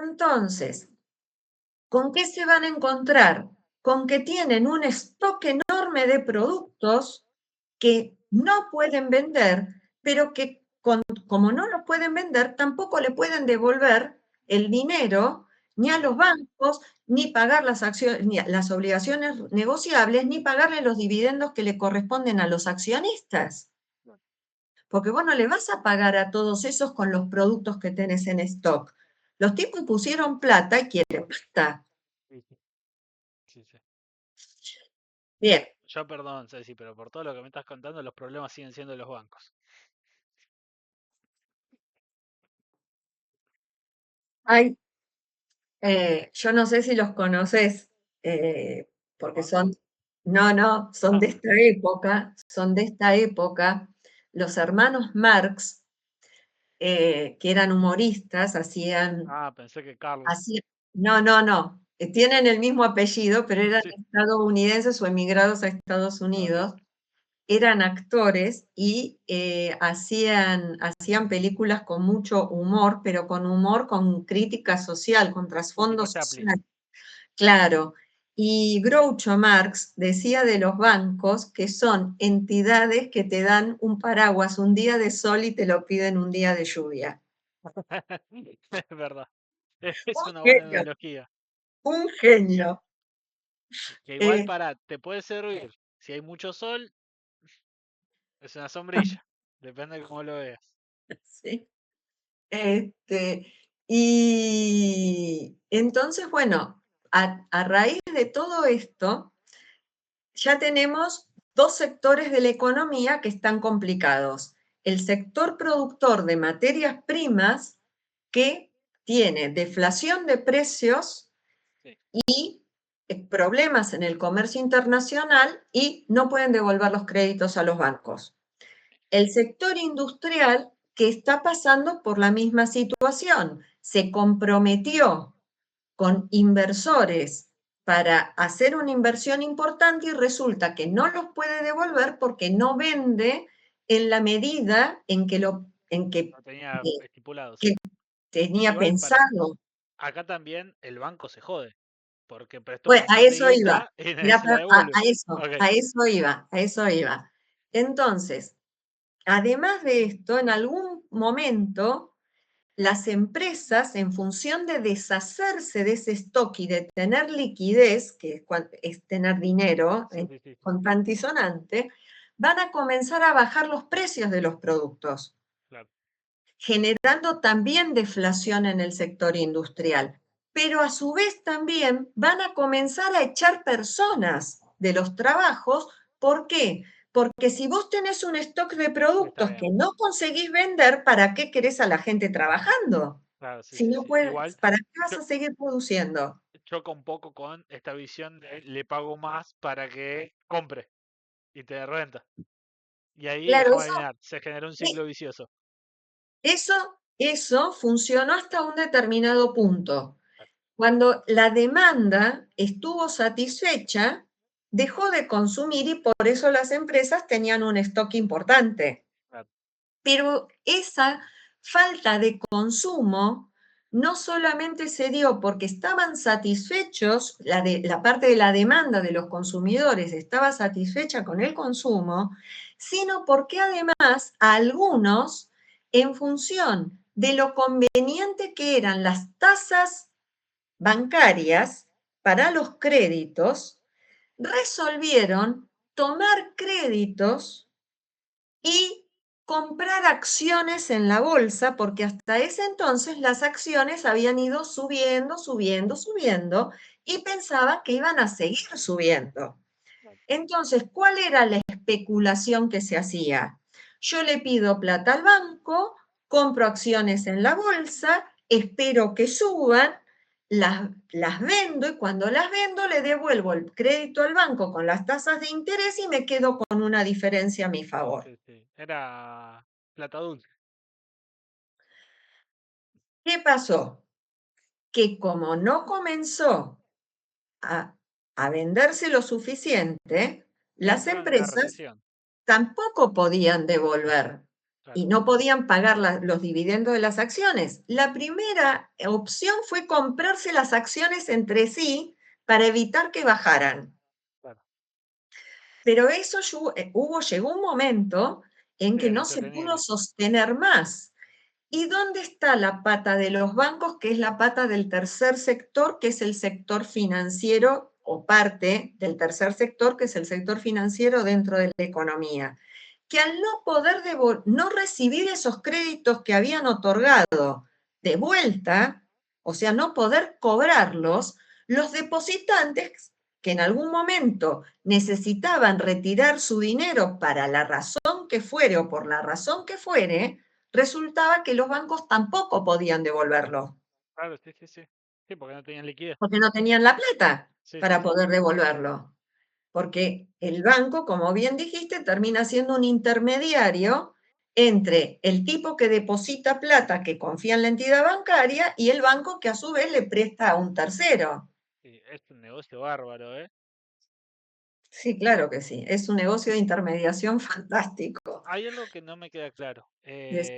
[SPEAKER 1] Entonces, ¿con qué se van a encontrar? Con que tienen un stock enorme de productos que no pueden vender, pero que como no los pueden vender, tampoco le pueden devolver el dinero ni a los bancos, ni pagar las acciones, ni las obligaciones negociables, ni pagarle los dividendos que le corresponden a los accionistas. Porque vos no le vas a pagar a todos esos con los productos que tenés en stock. Los tipos pusieron plata y quieren plata.
[SPEAKER 2] Sí, sí. Sí, sí.
[SPEAKER 1] Bien,
[SPEAKER 2] Yo perdón, Ceci, pero por todo lo que me estás contando, los problemas siguen siendo de los bancos.
[SPEAKER 1] hay, yo no sé si los conoces,
[SPEAKER 2] ¿Los
[SPEAKER 1] porque
[SPEAKER 2] bancos?
[SPEAKER 1] no, son
[SPEAKER 2] Ah,
[SPEAKER 1] de esta época, son de esta época. Los hermanos Marx, que eran humoristas,
[SPEAKER 2] pensé que Carlos.
[SPEAKER 1] hacían, no, tienen el mismo apellido, pero eran
[SPEAKER 2] Sí.
[SPEAKER 1] estadounidenses o emigrados a Estados
[SPEAKER 2] Ok.
[SPEAKER 1] Unidos, eran actores y hacían películas con mucho humor, pero con humor con crítica social, con
[SPEAKER 2] Sí,
[SPEAKER 1] trasfondo
[SPEAKER 2] tipo Chaplin.
[SPEAKER 1] social. Claro. Y Groucho Marx decía de los bancos que son entidades que te dan un paraguas un día de sol y te lo piden un día de lluvia.
[SPEAKER 2] Es verdad. Es
[SPEAKER 1] Un
[SPEAKER 2] una buena
[SPEAKER 1] genio,
[SPEAKER 2] analogía.
[SPEAKER 1] un genio.
[SPEAKER 2] Que igual
[SPEAKER 1] Eh,
[SPEAKER 2] para, te puede servir. Si hay mucho sol, es una sombrilla. Depende de cómo lo veas.
[SPEAKER 1] sí. Este, y entonces, bueno, a raíz de todo esto, ya tenemos dos sectores de la economía que están complicados. El sector productor de materias primas, que tiene deflación de precios
[SPEAKER 2] Sí.
[SPEAKER 1] y problemas en el comercio internacional y no pueden devolver los créditos a los bancos. El sector industrial, que está pasando por la misma situación, se comprometió con inversores para hacer una inversión importante y resulta que no los puede devolver porque no vende en la medida
[SPEAKER 2] Lo tenía estipulado,
[SPEAKER 1] que
[SPEAKER 2] sí.
[SPEAKER 1] tenía
[SPEAKER 2] Igual para,
[SPEAKER 1] pensado.
[SPEAKER 2] acá también el banco se jode. Porque prestó un
[SPEAKER 1] Pues a
[SPEAKER 2] montón de
[SPEAKER 1] eso iba.
[SPEAKER 2] guita y nadie
[SPEAKER 1] Mirá,
[SPEAKER 2] se la devuelve. Ok.
[SPEAKER 1] a eso iba, a eso iba. Entonces, además de esto, en algún momento las empresas, en función de deshacerse de ese stock y de tener liquidez, que es tener dinero
[SPEAKER 2] Sí, sí, sí, sí.
[SPEAKER 1] contante y sonante, van a comenzar a bajar los precios de los productos,
[SPEAKER 2] Claro.
[SPEAKER 1] generando también deflación en el sector industrial. Pero a su vez también van a comenzar a echar personas de los trabajos. ¿Por qué? Porque si vos tenés un stock de
[SPEAKER 2] Está
[SPEAKER 1] productos
[SPEAKER 2] bien.
[SPEAKER 1] que no conseguís vender, ¿para qué querés a la gente trabajando?
[SPEAKER 2] Claro, sí,
[SPEAKER 1] Si
[SPEAKER 2] sí,
[SPEAKER 1] no
[SPEAKER 2] sí. Igual
[SPEAKER 1] puedes, ¿para qué vas
[SPEAKER 2] yo
[SPEAKER 1] a seguir produciendo?
[SPEAKER 2] choca un poco con esta visión de le pago más para que compre y te dé renta. Y ahí
[SPEAKER 1] Claro,
[SPEAKER 2] déjame adivinar, se generó un
[SPEAKER 1] eh,
[SPEAKER 2] ciclo vicioso.
[SPEAKER 1] eso funcionó hasta un determinado punto. Cuando la demanda estuvo satisfecha, dejó de consumir y por eso las empresas tenían un stock importante.
[SPEAKER 2] Claro.
[SPEAKER 1] Pero esa falta de consumo no solamente se dio porque estaban satisfechos, la parte de la demanda de los consumidores estaba satisfecha con el consumo, sino porque además a algunos, en función de lo conveniente que eran las tasas bancarias para los créditos, resolvieron tomar créditos y comprar acciones en la bolsa, porque hasta ese entonces las acciones habían ido subiendo, subiendo, subiendo, y pensaban que iban a seguir subiendo. Entonces, ¿cuál era la especulación que se hacía? Yo le pido plata al banco, compro acciones en la bolsa, espero que suban, las vendo y cuando las vendo le devuelvo el crédito al banco con las tasas de interés y me quedo con una diferencia a mi favor.
[SPEAKER 2] Sí, sí. Era plata dulce.
[SPEAKER 1] ¿Qué pasó? Que como no comenzó a, a venderse lo suficiente, las
[SPEAKER 2] Entró en una
[SPEAKER 1] empresas
[SPEAKER 2] recesión.
[SPEAKER 1] tampoco podían devolver
[SPEAKER 2] Claro,
[SPEAKER 1] y no podían pagar los dividendos de las acciones. La primera opción fue comprarse las acciones entre sí para evitar que bajaran.
[SPEAKER 2] claro.
[SPEAKER 1] Pero eso llegó un momento en
[SPEAKER 2] Sí,
[SPEAKER 1] que
[SPEAKER 2] era
[SPEAKER 1] no se pudo
[SPEAKER 2] insostenible.
[SPEAKER 1] sostener más. ¿Y dónde está la pata de los bancos, que es la pata del tercer sector, que es el sector financiero, o parte del tercer sector, que es el sector financiero dentro de la economía? Que al no poder no recibir esos créditos que habían otorgado de vuelta, o sea, no poder cobrarlos, los depositantes que en algún momento necesitaban retirar su dinero para la razón que fuere o por la razón que fuere, resultaba que los bancos tampoco podían devolverlo,
[SPEAKER 2] Claro, sí, sí, sí. Sí, porque no tenían liquidez.
[SPEAKER 1] porque no tenían la plata
[SPEAKER 2] Sí, sí,
[SPEAKER 1] para
[SPEAKER 2] sí.
[SPEAKER 1] poder devolverlo. Porque el banco, como bien dijiste, termina siendo un intermediario entre el tipo que deposita plata, que confía en la entidad bancaria, y el banco que a su vez le presta a un tercero.
[SPEAKER 2] Sí, es un negocio bárbaro, ¿eh?
[SPEAKER 1] Sí, claro que sí. Es un negocio de intermediación fantástico.
[SPEAKER 2] Hay algo que no me queda claro.
[SPEAKER 1] Es-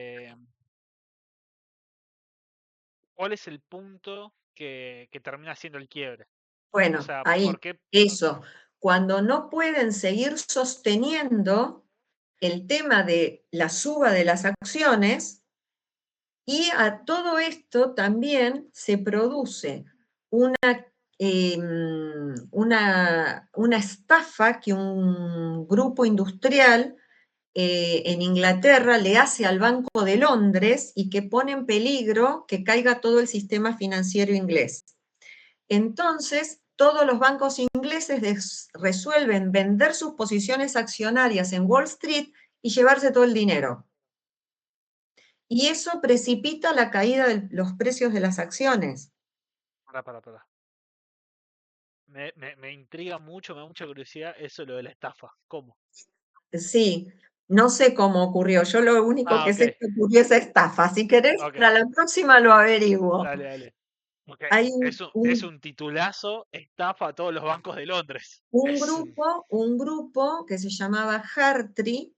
[SPEAKER 2] ¿Cuál es el punto que termina siendo el quiebre? O
[SPEAKER 1] bueno,
[SPEAKER 2] sea,
[SPEAKER 1] ahí,
[SPEAKER 2] ¿por qué?
[SPEAKER 1] eso. Cuando no pueden seguir sosteniendo el tema de la suba de las acciones, y a todo esto también se produce una, una estafa que un grupo industrial en Inglaterra le hace al Banco de Londres y que pone en peligro que caiga todo el sistema financiero inglés. Entonces, todos los bancos ingleses resuelven vender sus posiciones accionarias en Wall Street y llevarse todo el dinero. Y eso precipita la caída de los precios de las acciones.
[SPEAKER 2] Para. Me intriga mucho, me da mucha curiosidad eso lo de la estafa. ¿Cómo?
[SPEAKER 1] Sí, no sé cómo ocurrió. Yo lo único
[SPEAKER 2] Ah,
[SPEAKER 1] que
[SPEAKER 2] ok,
[SPEAKER 1] sé es que ocurrió esa estafa. Si querés,
[SPEAKER 2] ok.
[SPEAKER 1] para la próxima lo averiguo.
[SPEAKER 2] Dale, dale. Ok.
[SPEAKER 1] Hay
[SPEAKER 2] Es un titulazo, estafa a todos los bancos de Londres.
[SPEAKER 1] un grupo que se llamaba Hartree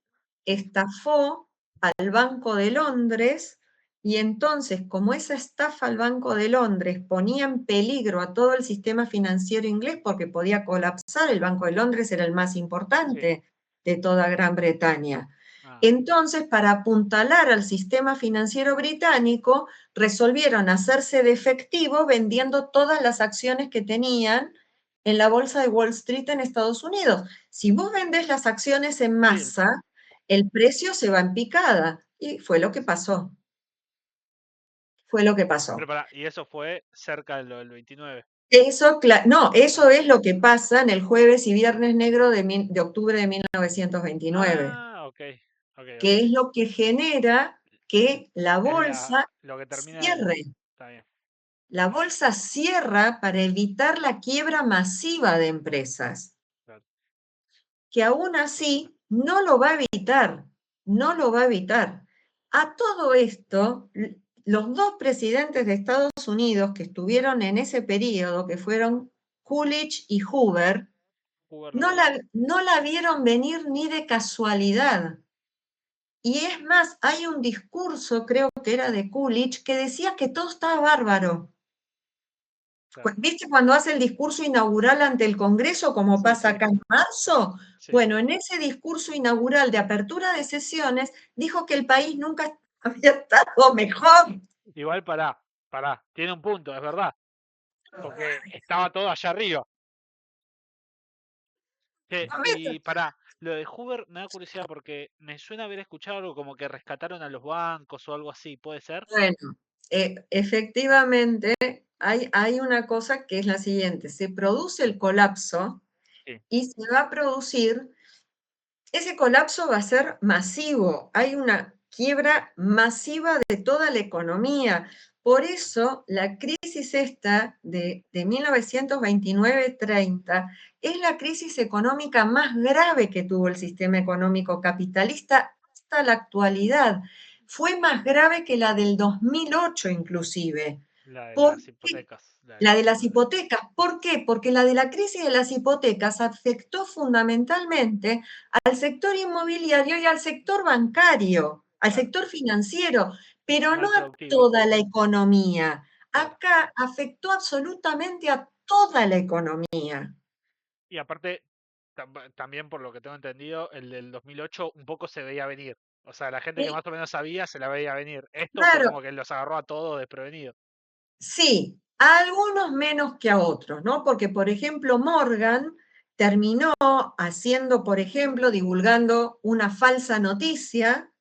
[SPEAKER 1] estafó al Banco de Londres y entonces, como esa estafa al Banco de Londres ponía en peligro a todo el sistema financiero inglés porque podía colapsar, el Banco de Londres era el más
[SPEAKER 2] Sí.
[SPEAKER 1] importante de toda Gran Bretaña.
[SPEAKER 2] Ah,
[SPEAKER 1] Entonces, para apuntalar al sistema financiero británico, resolvieron hacerse de efectivo vendiendo todas las acciones que tenían en la bolsa de Wall Street en Estados Unidos. Si vos vendés las acciones en
[SPEAKER 2] sí,
[SPEAKER 1] masa, el precio se va en picada. Y fue lo que pasó. Fue lo que
[SPEAKER 2] pero
[SPEAKER 1] pasó.
[SPEAKER 2] para, y eso fue cerca de lo del 29.
[SPEAKER 1] Eso, no, eso
[SPEAKER 2] Ah,
[SPEAKER 1] es lo que pasa en el jueves y viernes negro de octubre de 1929,
[SPEAKER 2] ok, ok,
[SPEAKER 1] que
[SPEAKER 2] ok.
[SPEAKER 1] es lo que genera que la
[SPEAKER 2] Es
[SPEAKER 1] bolsa
[SPEAKER 2] lo que termina el...
[SPEAKER 1] cierre.
[SPEAKER 2] Está bien.
[SPEAKER 1] La bolsa cierra para evitar la quiebra masiva de empresas,
[SPEAKER 2] Claro.
[SPEAKER 1] que aún así no lo va a evitar, no lo va a evitar. A todo esto, los dos presidentes de Estados Unidos que estuvieron en ese periodo, que fueron Coolidge y Hoover,
[SPEAKER 2] Hoover no
[SPEAKER 1] No
[SPEAKER 2] había.
[SPEAKER 1] no la vieron venir ni de casualidad. Y es más, hay un discurso, creo que era de Coolidge, que decía que todo estaba bárbaro.
[SPEAKER 2] Claro.
[SPEAKER 1] ¿Viste cuando hace el discurso inaugural ante el Congreso, como
[SPEAKER 2] Sí,
[SPEAKER 1] pasa
[SPEAKER 2] sí,
[SPEAKER 1] acá en marzo?
[SPEAKER 2] sí.
[SPEAKER 1] Bueno, en ese discurso inaugural de apertura de sesiones, dijo que el país nunca había estado mejor.
[SPEAKER 2] Igual pará, tiene un punto, es verdad, porque estaba todo allá arriba. Y pará, lo de Hoover me da curiosidad porque me suena haber escuchado algo como que rescataron a los bancos o algo así, ¿puede ser?
[SPEAKER 1] Bueno, efectivamente, hay una cosa que es la siguiente: se produce el colapso
[SPEAKER 2] Sí,
[SPEAKER 1] y se va a producir, ese colapso va a ser masivo, hay una quiebra masiva de toda la economía. Por eso la crisis esta de 1929-30 es la crisis económica más grave que tuvo el sistema económico capitalista hasta la actualidad. Fue más grave que la del 2008 inclusive.
[SPEAKER 2] la de
[SPEAKER 1] ¿Por
[SPEAKER 2] las
[SPEAKER 1] qué?
[SPEAKER 2] hipotecas.
[SPEAKER 1] La de las hipotecas. ¿Por qué? Porque la de la crisis de las hipotecas afectó fundamentalmente al sector inmobiliario y al sector bancario, al
[SPEAKER 2] Claro,
[SPEAKER 1] sector financiero, pero
[SPEAKER 2] no
[SPEAKER 1] no
[SPEAKER 2] al
[SPEAKER 1] a
[SPEAKER 2] productivo,
[SPEAKER 1] toda la economía.
[SPEAKER 2] claro.
[SPEAKER 1] Acá afectó absolutamente a toda la economía.
[SPEAKER 2] Y aparte, también por lo que tengo entendido, el del 2008 un poco se veía venir. O sea, la gente que
[SPEAKER 1] Y
[SPEAKER 2] más o menos sabía se la veía venir. Esto fue
[SPEAKER 1] claro,
[SPEAKER 2] como que los agarró a todos desprevenidos.
[SPEAKER 1] sí, a algunos menos que a otros, ¿no? Porque, por ejemplo, Morgan terminó haciendo, por ejemplo, divulgando una falsa noticia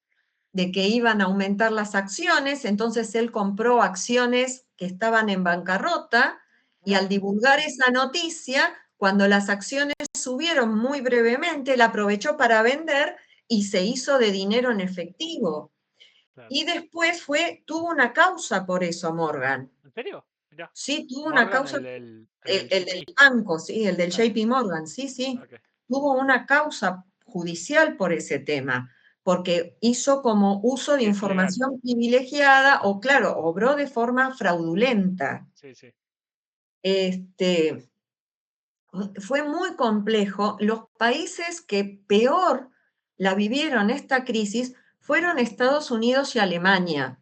[SPEAKER 1] de que iban a aumentar las acciones, entonces él compró acciones que estaban en bancarrota y al divulgar esa noticia, cuando las acciones subieron muy brevemente, él aprovechó para vender y se hizo de dinero en efectivo.
[SPEAKER 2] Claro.
[SPEAKER 1] Y después tuvo una causa por eso Morgan.
[SPEAKER 2] ¿En serio? Mirá.
[SPEAKER 1] Sí, tuvo una
[SPEAKER 2] Morgan,
[SPEAKER 1] causa,
[SPEAKER 2] el del
[SPEAKER 1] el del
[SPEAKER 2] GP.
[SPEAKER 1] banco, sí, el del
[SPEAKER 2] Está bien.
[SPEAKER 1] JP Morgan, sí, sí.
[SPEAKER 2] Ok.
[SPEAKER 1] Tuvo una causa judicial por ese tema, porque hizo como uso de
[SPEAKER 2] Sí, es ilegal.
[SPEAKER 1] información privilegiada o, claro, obró de forma fraudulenta.
[SPEAKER 2] Sí, sí.
[SPEAKER 1] Este, fue muy complejo. Los países que peor la vivieron esta crisis fueron Estados Unidos y Alemania.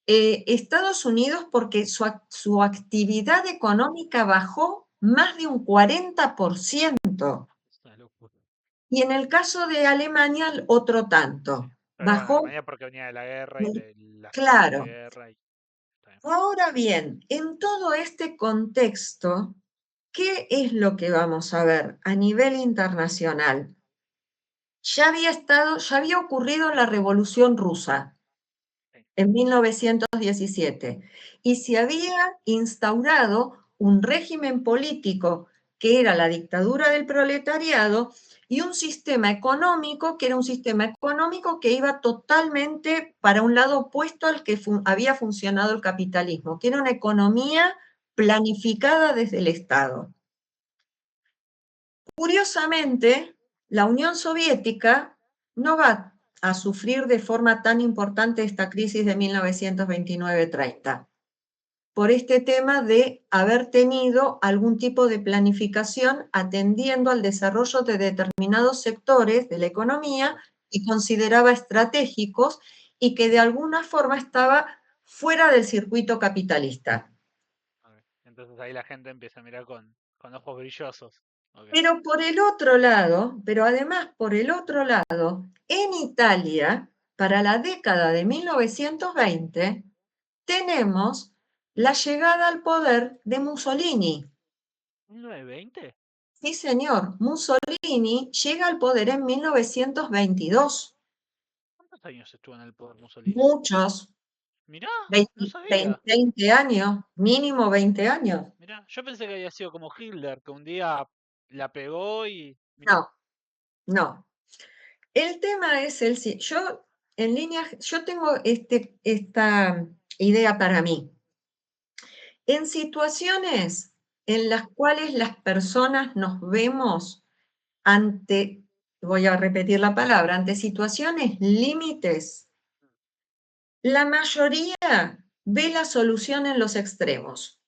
[SPEAKER 1] Estados Unidos porque su actividad económica bajó más de un 40%.
[SPEAKER 2] Es una locura.
[SPEAKER 1] Y en el caso de Alemania, otro
[SPEAKER 2] Sí.
[SPEAKER 1] tanto.
[SPEAKER 2] Pero bueno,
[SPEAKER 1] Bajó,
[SPEAKER 2] Alemania porque venía de la guerra y de las tasas de
[SPEAKER 1] claro.
[SPEAKER 2] guerra y está bien.
[SPEAKER 1] Ahora bien, en todo este contexto, ¿qué es lo que vamos a ver a nivel internacional? Ya había ocurrido la Revolución Rusa
[SPEAKER 2] Sí.
[SPEAKER 1] en 1917 y se había instaurado un régimen político que era la dictadura del proletariado y un sistema económico que era un sistema económico que iba totalmente para un lado opuesto al que había funcionado el capitalismo, que era una economía planificada desde el Estado. Curiosamente, la Unión Soviética no va a sufrir de forma tan importante esta crisis de 1929-30, por este tema de haber tenido algún tipo de planificación atendiendo al desarrollo de determinados sectores de la economía que consideraba estratégicos y que de alguna forma estaba fuera del circuito capitalista.
[SPEAKER 2] Ok. Entonces ahí la gente empieza a mirar con ojos brillosos. Ok.
[SPEAKER 1] Pero por el otro lado, pero además por el otro lado, en Italia, para la década de 1920, tenemos la llegada al poder de Mussolini.
[SPEAKER 2] ¿1920?
[SPEAKER 1] Sí, señor, Mussolini llega al poder en 1922.
[SPEAKER 2] ¿Cuántos años estuvo en el poder Mussolini?
[SPEAKER 1] Muchos,
[SPEAKER 2] Mirá, no
[SPEAKER 1] 20,
[SPEAKER 2] sabía.
[SPEAKER 1] 20 años, mínimo 20 años.
[SPEAKER 2] Mirá, yo pensé que había sido como Hitler, que un día la pegó y... Mirá,
[SPEAKER 1] No, no. El tema es yo en línea, yo tengo esta idea para mí. En situaciones en las cuales las personas nos vemos ante, voy a repetir la palabra, ante situaciones límites, la mayoría ve la solución en los extremos.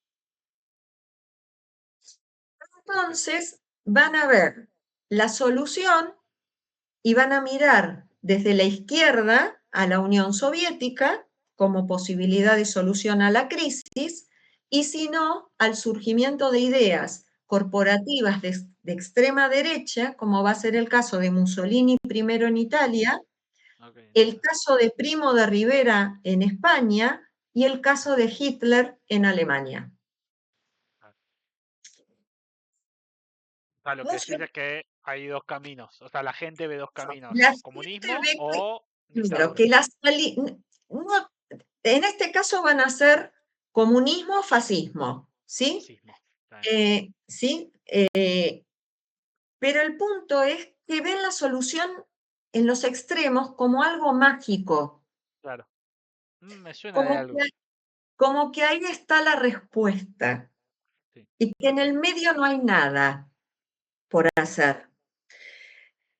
[SPEAKER 2] ok.
[SPEAKER 1] Entonces, van a ver la solución y van a mirar desde la izquierda a la Unión Soviética como posibilidad de solución a la crisis, y si no, al surgimiento de ideas corporativas de extrema derecha, como va a ser el caso de Mussolini primero en Italia, el caso de Primo de Rivera en España y el caso de Hitler en Alemania.
[SPEAKER 2] O sea, lo que decís es que hay dos caminos. O sea, la gente ve dos caminos:
[SPEAKER 1] La gente
[SPEAKER 2] comunismo
[SPEAKER 1] ve
[SPEAKER 2] o
[SPEAKER 1] claro,
[SPEAKER 2] dictadura.
[SPEAKER 1] no, en este caso van a ser comunismo o fascismo, ¿sí?
[SPEAKER 2] Fascismo. Está bien.
[SPEAKER 1] ¿Sí? Pero el punto es que ven la solución en los extremos como algo mágico,
[SPEAKER 2] Claro. Me suena de
[SPEAKER 1] como
[SPEAKER 2] algo.
[SPEAKER 1] que, como que ahí está la respuesta
[SPEAKER 2] Sí.
[SPEAKER 1] y que en el medio no hay nada por hacer.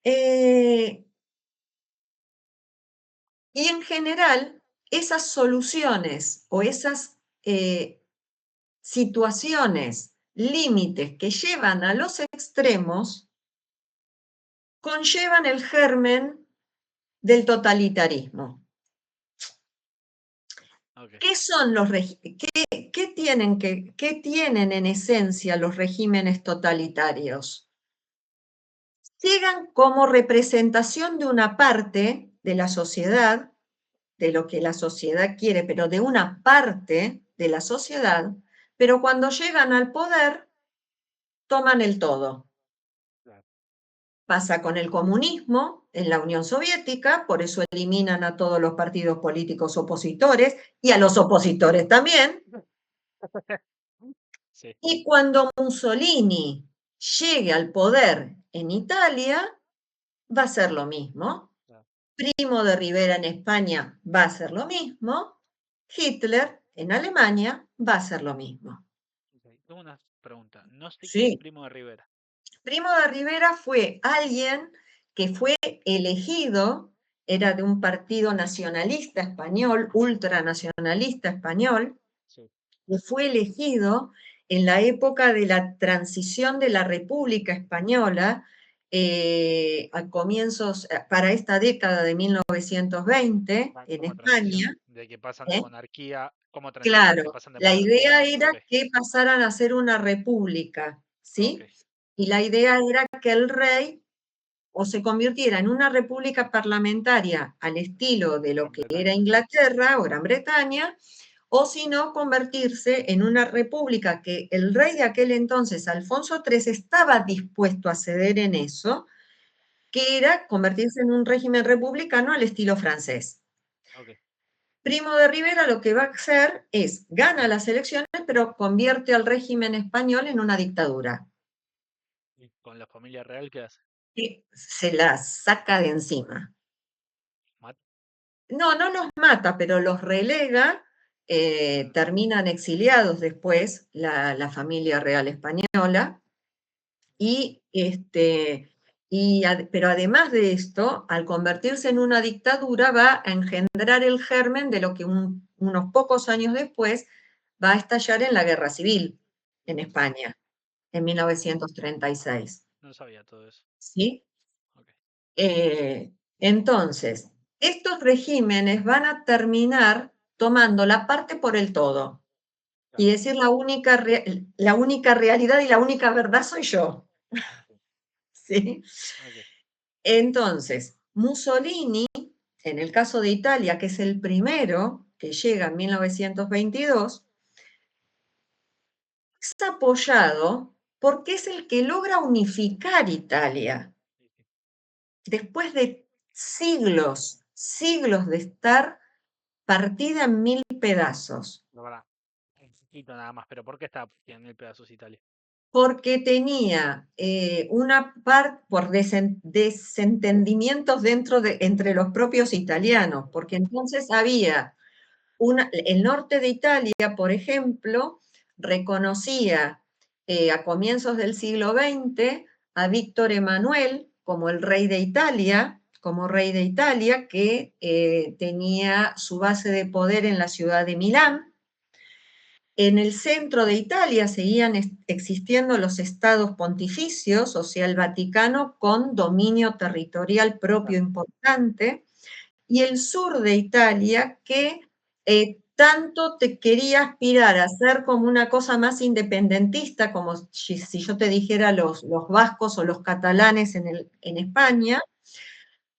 [SPEAKER 1] Y en general, esas soluciones o esas situaciones, límites que llevan a los extremos, conllevan el germen del totalitarismo.
[SPEAKER 2] Okay.
[SPEAKER 1] ¿Qué son los qué tienen en esencia los regímenes totalitarios? Llegan como representación de una parte de la sociedad, de lo que la sociedad quiere, pero de una parte de la sociedad, pero cuando llegan al poder, toman el todo.
[SPEAKER 2] Claro.
[SPEAKER 1] Pasa con el comunismo en la Unión Soviética, por eso eliminan a todos los partidos políticos opositores y a los opositores también.
[SPEAKER 2] Sí.
[SPEAKER 1] Y cuando Mussolini llegue al poder en Italia, va a ser lo mismo.
[SPEAKER 2] Claro.
[SPEAKER 1] Primo de Rivera en España va a ser lo mismo. Hitler en Alemania va a ser lo mismo.
[SPEAKER 2] Okay. Tengo una pregunta. No sé quién es
[SPEAKER 1] Sí.
[SPEAKER 2] Primo de Rivera.
[SPEAKER 1] Primo de Rivera fue alguien que fue elegido, era de un partido nacionalista español, ultranacionalista español,
[SPEAKER 2] Sí.
[SPEAKER 1] que fue elegido en la época de la transición de la República Española, a comienzos, para esta década de 1920 en
[SPEAKER 2] Como transición.
[SPEAKER 1] España.
[SPEAKER 2] De que pasan de
[SPEAKER 1] ¿Eh?
[SPEAKER 2] monarquía. Como transición, que
[SPEAKER 1] Claro,
[SPEAKER 2] pasan de
[SPEAKER 1] la idea
[SPEAKER 2] monarquía.
[SPEAKER 1] era
[SPEAKER 2] Ok.
[SPEAKER 1] que pasaran a ser una república,
[SPEAKER 2] Ok.
[SPEAKER 1] ¿sí? Y la idea era que el rey o se convirtiera en una república parlamentaria al estilo de lo
[SPEAKER 2] Gran
[SPEAKER 1] que era
[SPEAKER 2] Bretaña.
[SPEAKER 1] Inglaterra o Gran Bretaña, o si no, convertirse en una república que el rey de aquel entonces, Alfonso III, estaba dispuesto a ceder en eso, que era convertirse en un régimen republicano al estilo francés.
[SPEAKER 2] Ok.
[SPEAKER 1] Primo de Rivera lo que va a hacer es, gana las elecciones, pero convierte al régimen español en una dictadura.
[SPEAKER 2] ¿Y con la familia real qué hace?
[SPEAKER 1] Y se la saca de encima.
[SPEAKER 2] ¿Mata?
[SPEAKER 1] No, no los mata, pero los relega, terminan exiliados después la familia real española, y, pero además de esto, al convertirse en una dictadura, va a engendrar el germen de lo que unos pocos años después va a estallar en la Guerra Civil en España, en 1936.
[SPEAKER 2] No sabía todo eso.
[SPEAKER 1] ¿Sí?
[SPEAKER 2] Ok.
[SPEAKER 1] Entonces, estos regímenes van a terminar tomando la parte por el todo
[SPEAKER 2] Claro.
[SPEAKER 1] y decir la única realidad y la única verdad soy yo. ¿Sí?
[SPEAKER 2] Ok.
[SPEAKER 1] Entonces, Mussolini, en el caso de Italia, que es el primero que llega en 1922, es apoyado porque es el que logra unificar Italia
[SPEAKER 2] Sí, sí.
[SPEAKER 1] después de siglos, siglos de estar partida en mil pedazos,
[SPEAKER 2] La verdad. Un poquito nada más, pero ¿por qué está en el pedazos Italia?
[SPEAKER 1] porque tenía una parte por desentendimientos entre los propios italianos, porque entonces había el norte de Italia, por ejemplo, reconocía a comienzos del siglo XX a Víctor Emanuel como el rey de Italia, como rey de Italia, que tenía su base de poder en la ciudad de Milán. En el centro de Italia seguían existiendo los estados pontificios, o sea, el Vaticano con dominio territorial propio importante, y el sur de Italia que tanto te quería aspirar a ser como una cosa más independentista, como si yo te dijera los vascos o los catalanes en España,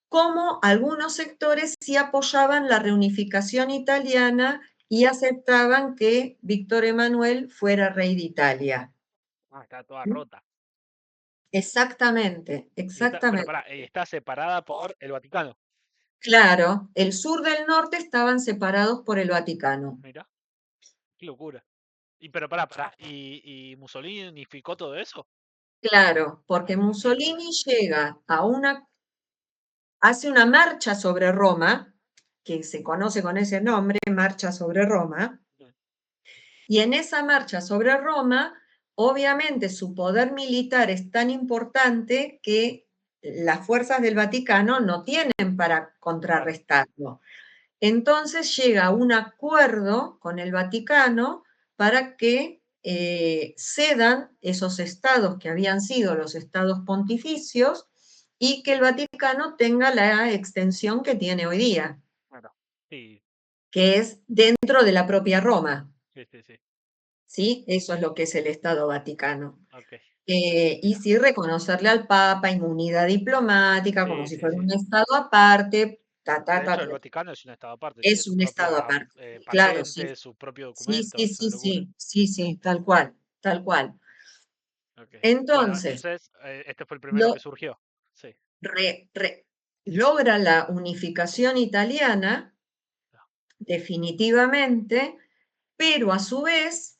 [SPEAKER 1] como algunos sectores sí apoyaban la reunificación italiana y aceptaban que Víctor Emanuel fuera rey de Italia.
[SPEAKER 2] Está toda rota.
[SPEAKER 1] Exactamente,
[SPEAKER 2] Pero
[SPEAKER 1] exactamente.
[SPEAKER 2] pará, está separada por el Vaticano.
[SPEAKER 1] Claro, el sur del norte estaban separados por el Vaticano.
[SPEAKER 2] Mira, qué locura. Pero pará. ¿Y Mussolini unificó todo eso?
[SPEAKER 1] Claro, porque
[SPEAKER 2] No entiendo.
[SPEAKER 1] Mussolini hace una marcha sobre Roma, que se conoce con ese nombre, Marcha sobre Roma, y en esa marcha sobre Roma, obviamente su poder militar es tan importante que las fuerzas del Vaticano no tienen para contrarrestarlo. Entonces llega a un acuerdo con el Vaticano para que cedan esos estados que habían sido los estados pontificios y que el Vaticano tenga la extensión que tiene hoy día,
[SPEAKER 2] Bueno, sí,
[SPEAKER 1] que es dentro de la propia Roma.
[SPEAKER 2] sí.
[SPEAKER 1] ¿Sí? Eso es lo que es el Estado Vaticano.
[SPEAKER 2] Ok.
[SPEAKER 1] Y sí reconocerle al Papa inmunidad diplomática como
[SPEAKER 2] Sí,
[SPEAKER 1] si
[SPEAKER 2] sí,
[SPEAKER 1] fuera
[SPEAKER 2] sí.
[SPEAKER 1] un Estado aparte,
[SPEAKER 2] De hecho, el Vaticano es un estado aparte, tiene
[SPEAKER 1] es
[SPEAKER 2] su
[SPEAKER 1] un Estado
[SPEAKER 2] propia
[SPEAKER 1] aparte. Claro, sí.
[SPEAKER 2] patente, su propio
[SPEAKER 1] Sí,
[SPEAKER 2] documento,
[SPEAKER 1] sí,
[SPEAKER 2] es una
[SPEAKER 1] sí,
[SPEAKER 2] locura.
[SPEAKER 1] sí, tal cual, tal cual.
[SPEAKER 2] Ok. Bueno,
[SPEAKER 1] Entonces,
[SPEAKER 2] entonces, este fue el primero que
[SPEAKER 1] lo,
[SPEAKER 2] surgió. Sí.
[SPEAKER 1] logra la unificación italiana definitivamente, pero a su vez,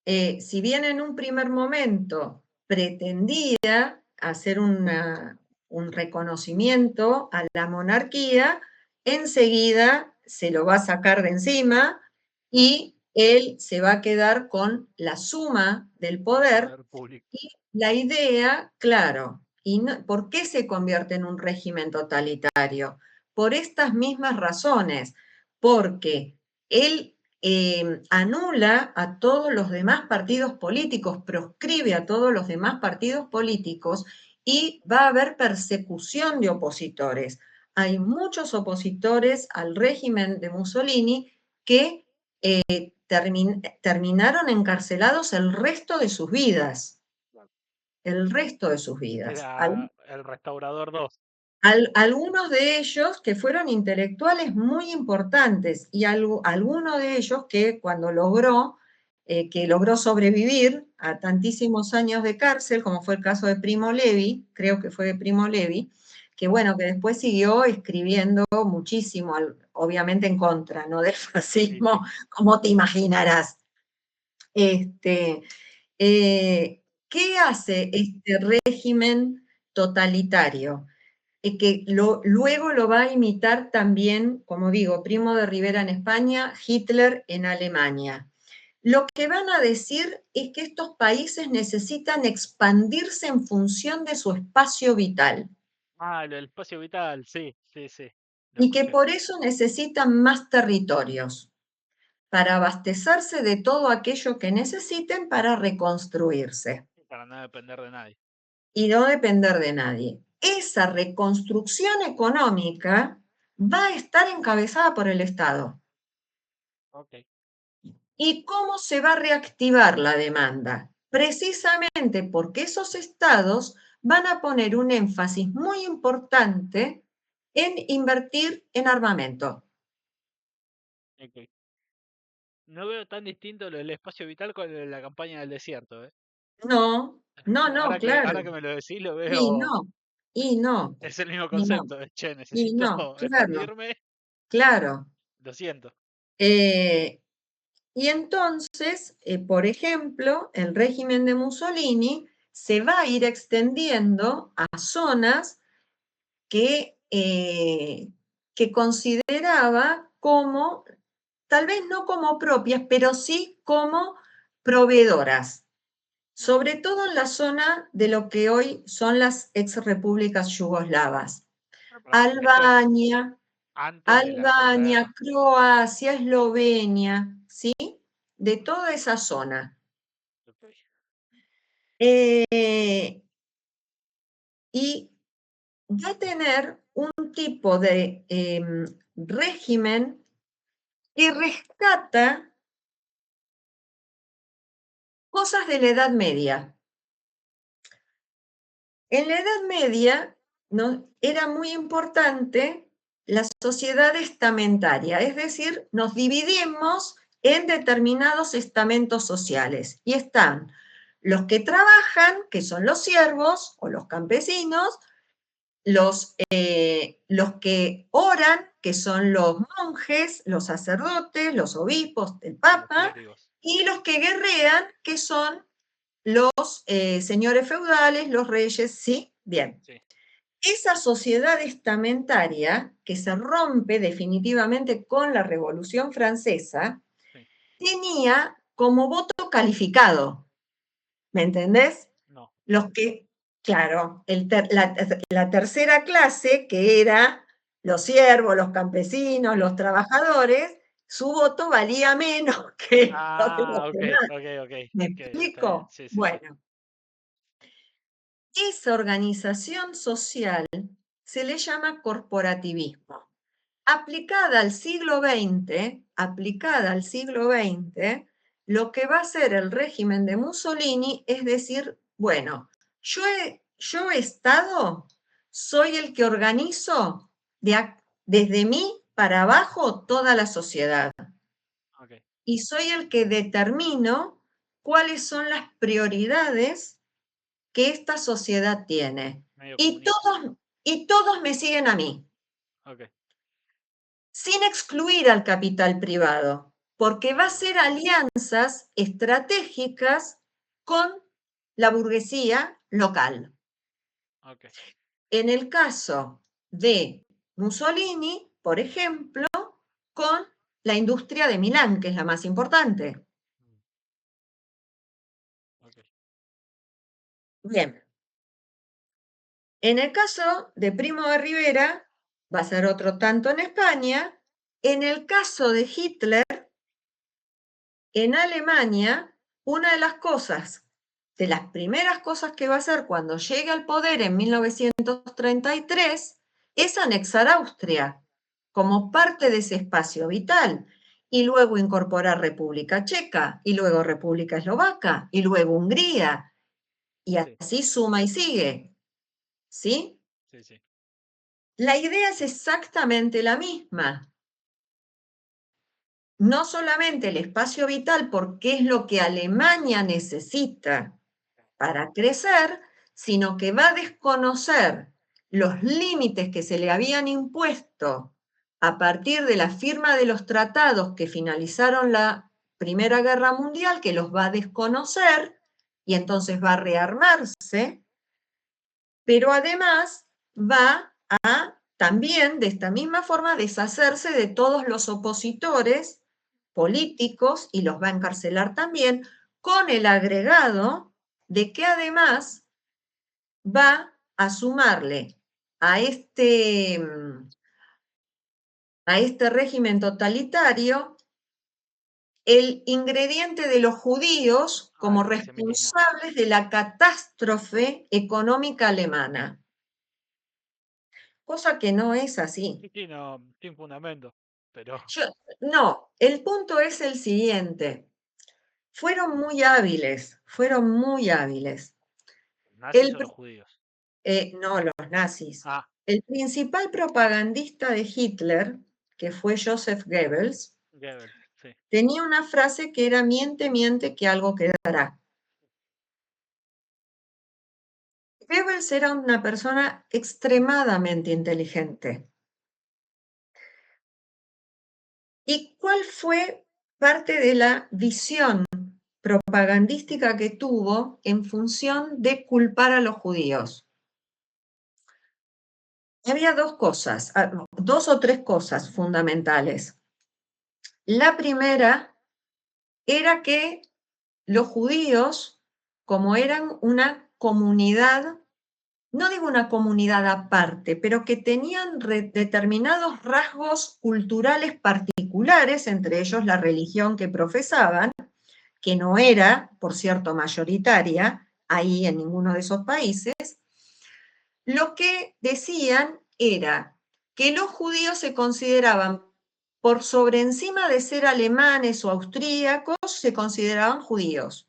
[SPEAKER 1] si bien en un primer momento pretendía hacer un reconocimiento a la monarquía, enseguida se lo va a sacar de encima y él se va a quedar con la suma del poder
[SPEAKER 2] Poder público.
[SPEAKER 1] y la idea, claro, ¿por qué se convierte en un régimen totalitario? Por estas mismas razones, porque él anula a todos los demás partidos políticos, proscribe a todos los demás partidos políticos y va a haber persecución de opositores. Hay muchos opositores al régimen de Mussolini que terminaron encarcelados el resto de sus vidas. El resto de sus vidas.
[SPEAKER 2] Era el Restaurador 2.
[SPEAKER 1] Algunos de ellos que fueron intelectuales muy importantes y algunos de ellos que cuando que logró sobrevivir a tantísimos años de cárcel, como fue el caso de Primo Levi, creo que fue de Primo Levi, que bueno, que después siguió escribiendo muchísimo, obviamente en contra, ¿no? Del
[SPEAKER 2] Sí, sí.
[SPEAKER 1] fascismo, como te imaginarás. Este, ¿Qué hace este régimen totalitario? Que luego lo va a imitar también, como digo, Primo de Rivera en España, Hitler en Alemania. Lo que van a decir es que estos países necesitan expandirse en función de su espacio vital
[SPEAKER 2] El espacio vital, sí. Lo
[SPEAKER 1] y que
[SPEAKER 2] escuché.
[SPEAKER 1] por eso necesitan más territorios para abastecerse de todo aquello que necesiten para reconstruirse
[SPEAKER 2] Para no depender de nadie.
[SPEAKER 1] y no depender de nadie. Esa reconstrucción económica va a estar encabezada por el Estado.
[SPEAKER 2] Ok.
[SPEAKER 1] ¿Y cómo se va a reactivar la demanda? Precisamente porque esos estados van a poner un énfasis muy importante en invertir en armamento.
[SPEAKER 2] Ok. No veo tan distinto lo del espacio vital con lo de la campaña del desierto, ¿eh?
[SPEAKER 1] No, no, claro.
[SPEAKER 2] Ahora que me lo decís, lo
[SPEAKER 1] Y
[SPEAKER 2] veo.
[SPEAKER 1] no, y no,
[SPEAKER 2] Es el mismo
[SPEAKER 1] y no,
[SPEAKER 2] concepto. Che,
[SPEAKER 1] y
[SPEAKER 2] necesito
[SPEAKER 1] no, claro,
[SPEAKER 2] expandirme.
[SPEAKER 1] claro.
[SPEAKER 2] Lo siento.
[SPEAKER 1] Eh, Y entonces, por ejemplo, el régimen de Mussolini se va a ir extendiendo a zonas que consideraba como, tal vez no como propias, pero sí como proveedoras, sobre todo en la zona de lo que hoy son las exrepúblicas yugoslavas.
[SPEAKER 2] Esto es
[SPEAKER 1] Albania,
[SPEAKER 2] antes de la segunda
[SPEAKER 1] Albania,
[SPEAKER 2] guerra.
[SPEAKER 1] Croacia, Eslovenia, ¿sí? de toda esa zona.
[SPEAKER 2] Ok.
[SPEAKER 1] Y va a tener un tipo de régimen que rescata cosas de la Edad Media. En la Edad Media, ¿no?, era muy importante la sociedad estamentaria, es decir, nos dividimos en determinados estamentos sociales y están los que trabajan, que son los siervos o los campesinos, los que oran, que son los monjes, los sacerdotes, los obispos, el
[SPEAKER 2] Y los
[SPEAKER 1] papa,
[SPEAKER 2] clérigos.
[SPEAKER 1] y los que guerrean, que son los señores feudales, los reyes, ¿sí? Bien.
[SPEAKER 2] Sí.
[SPEAKER 1] Esa sociedad estamentaria, que se rompe definitivamente con la Revolución Francesa,
[SPEAKER 2] Sí.
[SPEAKER 1] tenía como voto calificado, ¿me entendés?
[SPEAKER 2] No.
[SPEAKER 1] Los que, claro, la tercera clase, que era los siervos, los campesinos,
[SPEAKER 2] Sí.
[SPEAKER 1] los trabajadores, su voto valía menos que los de los
[SPEAKER 2] Ah, ok,
[SPEAKER 1] demás.
[SPEAKER 2] ok,
[SPEAKER 1] ¿Me
[SPEAKER 2] ok, está bien,
[SPEAKER 1] explico?
[SPEAKER 2] sí, sí, sí.
[SPEAKER 1] Bueno, esa organización social se le llama corporativismo. Aplicada al siglo XX, lo que va a hacer el régimen de Mussolini es decir, bueno, yo Estado soy el que organizo desde mí para abajo toda la sociedad.
[SPEAKER 2] Okay.
[SPEAKER 1] Y soy el que determino cuáles son las prioridades que esta sociedad tiene.
[SPEAKER 2] Medio
[SPEAKER 1] Y
[SPEAKER 2] comunista.
[SPEAKER 1] todos me siguen a mí,
[SPEAKER 2] Ok.
[SPEAKER 1] sin excluir al capital privado, porque va a ser alianzas estratégicas con la burguesía local.
[SPEAKER 2] Ok.
[SPEAKER 1] En el caso de Mussolini, por ejemplo, con la industria de Milán, que es la más importante.
[SPEAKER 2] Okay.
[SPEAKER 1] Bien. En el caso de Primo de Rivera, va a ser otro tanto en España. En el caso de Hitler, en Alemania, una de las primeras cosas que va a hacer cuando llegue al poder en 1933, es anexar Austria como parte de ese espacio vital, y luego incorporar República Checa, y luego República Eslovaca, y luego Hungría, y
[SPEAKER 2] Sí.
[SPEAKER 1] así suma y sigue. ¿Sí?
[SPEAKER 2] Sí, sí.
[SPEAKER 1] La idea es exactamente la misma. No solamente el espacio vital, porque es lo que Alemania necesita para crecer, sino que va a desconocer los límites que se le habían impuesto a partir de la firma de los tratados que finalizaron la Primera Guerra Mundial, que los va a desconocer y entonces va a rearmarse, pero además va a también, de esta misma forma, deshacerse de todos los opositores políticos y los va a encarcelar también, con el agregado de que además va a sumarle a este régimen totalitario el ingrediente de los judíos como
[SPEAKER 2] El antisemitismo.
[SPEAKER 1] responsables de la catástrofe económica alemana. Cosa que no es así.
[SPEAKER 2] Sí, no, sin fundamento, pero...
[SPEAKER 1] No, el punto es el siguiente. Fueron muy hábiles, fueron muy hábiles.
[SPEAKER 2] ¿Nazis o los judíos?
[SPEAKER 1] No, los nazis.
[SPEAKER 2] Ah,
[SPEAKER 1] El principal propagandista de Hitler, que fue Joseph Goebbels,
[SPEAKER 2] Goebbels, sí.
[SPEAKER 1] tenía una frase que era miente, miente, que algo quedará. Goebbels era una persona extremadamente inteligente. ¿Y cuál fue parte de la visión propagandística que tuvo en función de culpar a los judíos? Había dos o tres cosas fundamentales. La primera era que los judíos, como eran una comunidad, no digo una comunidad aparte, pero que tenían determinados rasgos culturales particulares, entre ellos la religión que profesaban, que no era, por cierto, mayoritaria ahí en ninguno de esos países, lo que decían era que los judíos se consideraban por sobre encima de ser alemanes o austríacos, se consideraban judíos.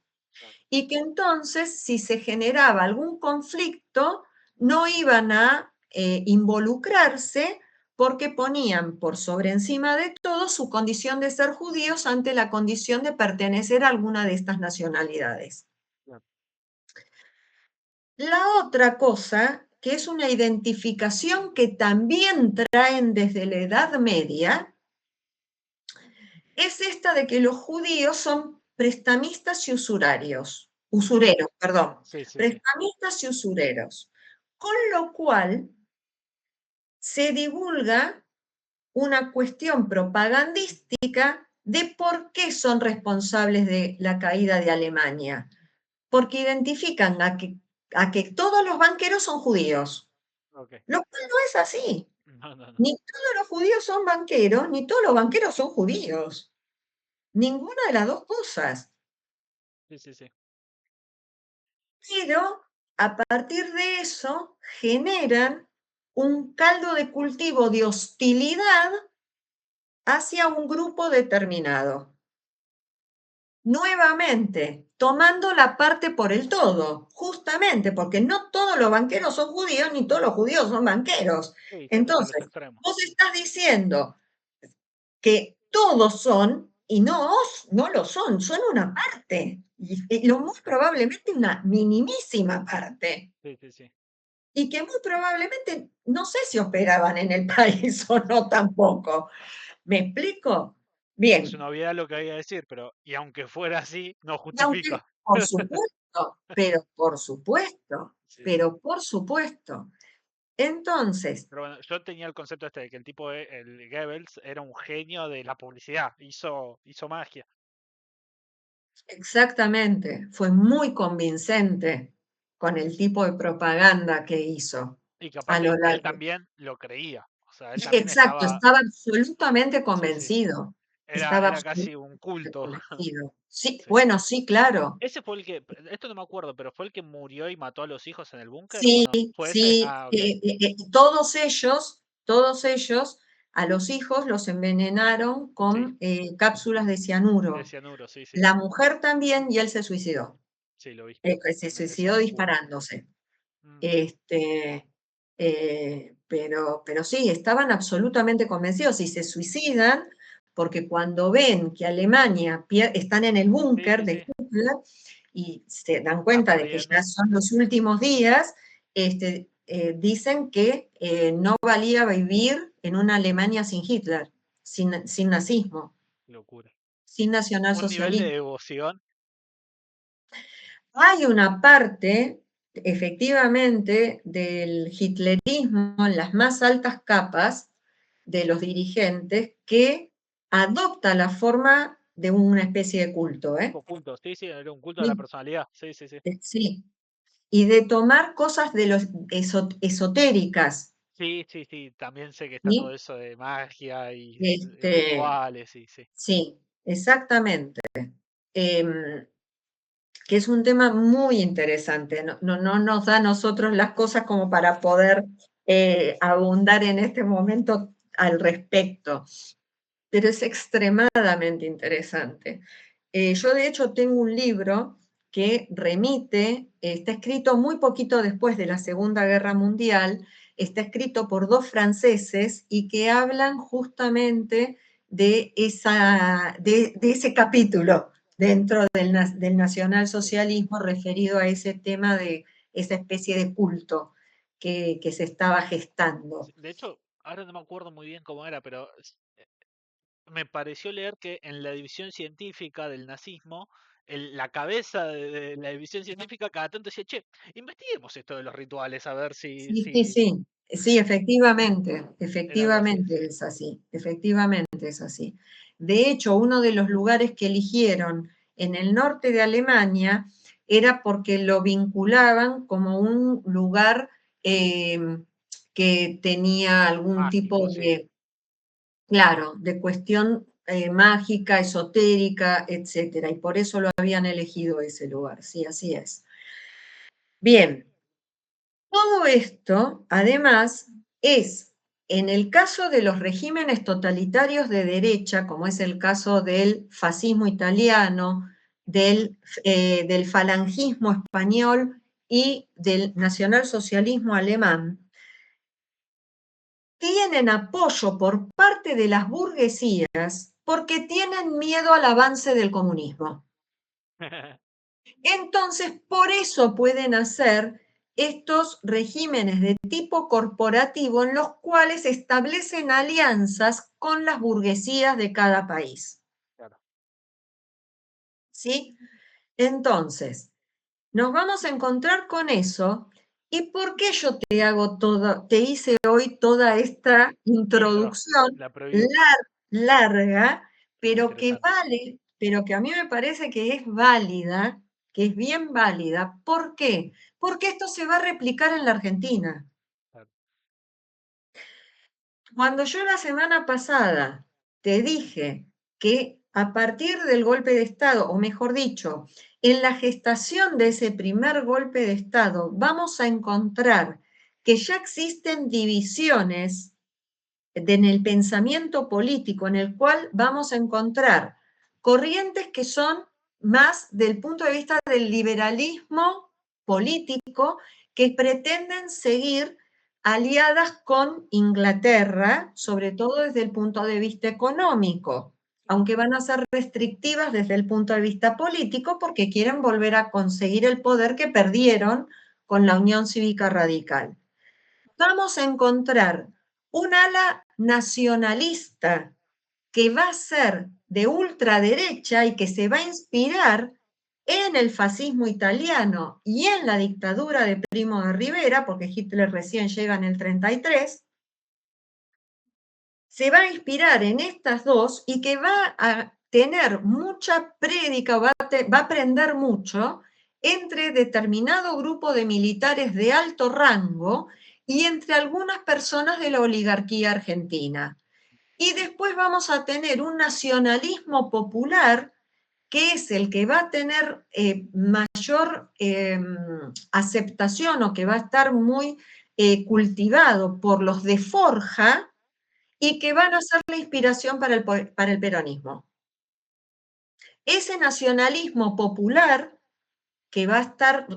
[SPEAKER 1] Y que entonces, si se generaba algún conflicto, no iban a involucrarse porque ponían por sobre encima de todo su condición de ser judíos ante la condición de pertenecer a alguna de estas nacionalidades. La otra cosa, que es una identificación que también traen desde la Edad Media, es esta de que los judíos son prestamistas y usureros, perdón,
[SPEAKER 2] Sí, sí, sí.
[SPEAKER 1] prestamistas y usureros, con lo cual se divulga una cuestión propagandística de por qué son responsables de la caída de Alemania, porque identifican a que todos los banqueros son judíos,
[SPEAKER 2] Ok.
[SPEAKER 1] lo cual no es así.
[SPEAKER 2] No, no, no.
[SPEAKER 1] Ni todos los judíos son banqueros, ni todos los banqueros son judíos. Ninguna de las dos cosas.
[SPEAKER 2] Sí, sí, sí.
[SPEAKER 1] Pero a partir de eso generan un caldo de cultivo de hostilidad hacia un grupo determinado. Nuevamente, tomando la parte por el todo, justamente porque no todos los banqueros son judíos, ni todos los judíos son banqueros.
[SPEAKER 2] Sí, yéndose a los
[SPEAKER 1] Entonces,
[SPEAKER 2] extremos.
[SPEAKER 1] vos estás diciendo que todos son, y no lo son una parte, y lo muy probablemente una minimísima parte,
[SPEAKER 2] Sí, sí, sí.
[SPEAKER 1] y que muy probablemente no sé si operaban en el país o no tampoco. ¿Me explico?
[SPEAKER 2] Es
[SPEAKER 1] Bien,
[SPEAKER 2] una obviedad lo que voy a decir, pero y aunque fuera así, no
[SPEAKER 1] y aunque,
[SPEAKER 2] justifica.
[SPEAKER 1] por supuesto, pero por supuesto,
[SPEAKER 2] Sí, sí.
[SPEAKER 1] pero por supuesto. Entonces,
[SPEAKER 2] Pero bueno, yo tenía el concepto este de que el tipo, el Goebbels, era un genio de la publicidad, hizo magia.
[SPEAKER 1] exactamente, fue muy convincente con el tipo de propaganda que hizo
[SPEAKER 2] Y que
[SPEAKER 1] a lo
[SPEAKER 2] aparte él
[SPEAKER 1] largo.
[SPEAKER 2] también lo creía. O sea, él también
[SPEAKER 1] Exacto,
[SPEAKER 2] estaba,
[SPEAKER 1] estaba absolutamente
[SPEAKER 2] sí, sí,
[SPEAKER 1] convencido,
[SPEAKER 2] era,
[SPEAKER 1] estaba
[SPEAKER 2] era casi un
[SPEAKER 1] absolutamente
[SPEAKER 2] culto.
[SPEAKER 1] convencido. Sí,
[SPEAKER 2] Sí.
[SPEAKER 1] bueno, sí, claro.
[SPEAKER 2] Ese fue el que, esto no me acuerdo, pero fue el que murió y mató a los hijos en el búnker, ¿o
[SPEAKER 1] Sí,
[SPEAKER 2] no? ¿Fue ese?
[SPEAKER 1] sí,
[SPEAKER 2] Ah, ok.
[SPEAKER 1] todos ellos, a los hijos los envenenaron
[SPEAKER 2] Sí,
[SPEAKER 1] con cápsulas de
[SPEAKER 2] de
[SPEAKER 1] cianuro.
[SPEAKER 2] cianuro, sí, sí.
[SPEAKER 1] La mujer también y él se suicidó.
[SPEAKER 2] Sí, lo vi.
[SPEAKER 1] Que se
[SPEAKER 2] Es una
[SPEAKER 1] suicidó
[SPEAKER 2] locura.
[SPEAKER 1] disparándose.
[SPEAKER 2] Mm,
[SPEAKER 1] Este, pero sí, estaban absolutamente convencidos y se suicidan porque cuando ven que Alemania están en el
[SPEAKER 2] sí,
[SPEAKER 1] búnker
[SPEAKER 2] sí,
[SPEAKER 1] de
[SPEAKER 2] sí.
[SPEAKER 1] Hitler y se dan
[SPEAKER 2] Está
[SPEAKER 1] cuenta de que ya
[SPEAKER 2] perdiendo.
[SPEAKER 1] son los últimos días, dicen que no valía vivir en una Alemania sin Hitler, sin nazismo,
[SPEAKER 2] Locura.
[SPEAKER 1] sin
[SPEAKER 2] Un nivel de
[SPEAKER 1] nacionalsocialismo.
[SPEAKER 2] devoción.
[SPEAKER 1] Hay una parte, efectivamente, del hitlerismo en las más altas capas de los dirigentes que adopta la forma de una especie de culto,
[SPEAKER 2] Tipo culto. Sí, sí, era un culto de la
[SPEAKER 1] Sí,
[SPEAKER 2] personalidad. Sí, sí, sí.
[SPEAKER 1] sí. Y de tomar cosas de los esotéricas,
[SPEAKER 2] Sí, sí, sí. También sé que está todo
[SPEAKER 1] ¿sí?
[SPEAKER 2] eso de magia y
[SPEAKER 1] Este,
[SPEAKER 2] rituales, sí, sí.
[SPEAKER 1] sí, exactamente. Em, que es un tema muy interesante. No nos da a nosotros las cosas como para poder abundar en este momento al respecto, pero es extremadamente interesante. Yo de hecho tengo un libro que remite, está escrito muy poquito después de la Segunda Guerra Mundial, está escrito por dos franceses y que hablan justamente de ese capítulo dentro del
[SPEAKER 2] Sí, sí.
[SPEAKER 1] nacionalsocialismo referido a ese tema de esa especie de culto que se estaba gestando.
[SPEAKER 2] Sí, de hecho, ahora no me acuerdo muy bien cómo era, pero me pareció leer que en la división científica del nazismo, la cabeza de la división científica cada tanto decía, che, investiguemos esto de los rituales, a ver si,
[SPEAKER 1] Sí, sí,
[SPEAKER 2] si
[SPEAKER 1] sí, sí, efectivamente,
[SPEAKER 2] era algo así, sí.
[SPEAKER 1] efectivamente es así, efectivamente es así. De hecho, uno de los lugares que eligieron en el norte de Alemania era porque lo vinculaban como un lugar que tenía algún tipo
[SPEAKER 2] Mágico, sí.
[SPEAKER 1] de, claro, de cuestión mágica, esotérica, etcétera, y por eso lo habían elegido ese lugar. Sí, así es. Bien, todo esto, además, es, en el caso de los regímenes totalitarios de derecha, como es el caso del fascismo italiano, del falangismo español y del nacionalsocialismo alemán, tienen apoyo por parte de las burguesías porque tienen miedo al avance del comunismo. Entonces, por eso pueden hacer estos regímenes de tipo corporativo en los cuales establecen alianzas con las burguesías de cada país.
[SPEAKER 2] Claro.
[SPEAKER 1] ¿Sí? Entonces, nos vamos a encontrar con eso. ¿Y por qué yo te hice hoy toda esta
[SPEAKER 2] Intro,
[SPEAKER 1] introducción
[SPEAKER 2] la preview.
[SPEAKER 1] larga,
[SPEAKER 2] Muy
[SPEAKER 1] pero que
[SPEAKER 2] interesante.
[SPEAKER 1] vale, pero que a mí me parece que es válida, que es bien válida? ¿Por qué? Porque esto se va a replicar en la Argentina.
[SPEAKER 2] Claro.
[SPEAKER 1] Cuando yo la semana pasada te dije que a partir del golpe de Estado, o mejor dicho, en la gestación de ese primer golpe de Estado, vamos a encontrar que ya existen divisiones en el pensamiento político, en el cual vamos a encontrar corrientes que son más del punto de vista del liberalismo político, que pretenden seguir aliadas con Inglaterra, sobre todo desde el punto de vista económico, aunque van a ser restrictivas desde el punto de vista político porque quieren volver a conseguir el poder que perdieron con la Unión Cívica Radical. Vamos a encontrar un ala nacionalista que va a ser de ultraderecha y que se va a inspirar en el fascismo italiano y en la dictadura de Primo de Rivera, porque Hitler recién llega en el 33, se va a inspirar en estas dos y que va a tener mucha prédica, va a aprender mucho entre determinado grupo de militares de alto rango y entre algunas personas de la oligarquía argentina. Y después vamos a tener un nacionalismo popular que es el que va a tener mayor aceptación o que va a estar muy cultivado por los de Forja y que van a ser la inspiración para el peronismo. Ese nacionalismo popular que va a estar,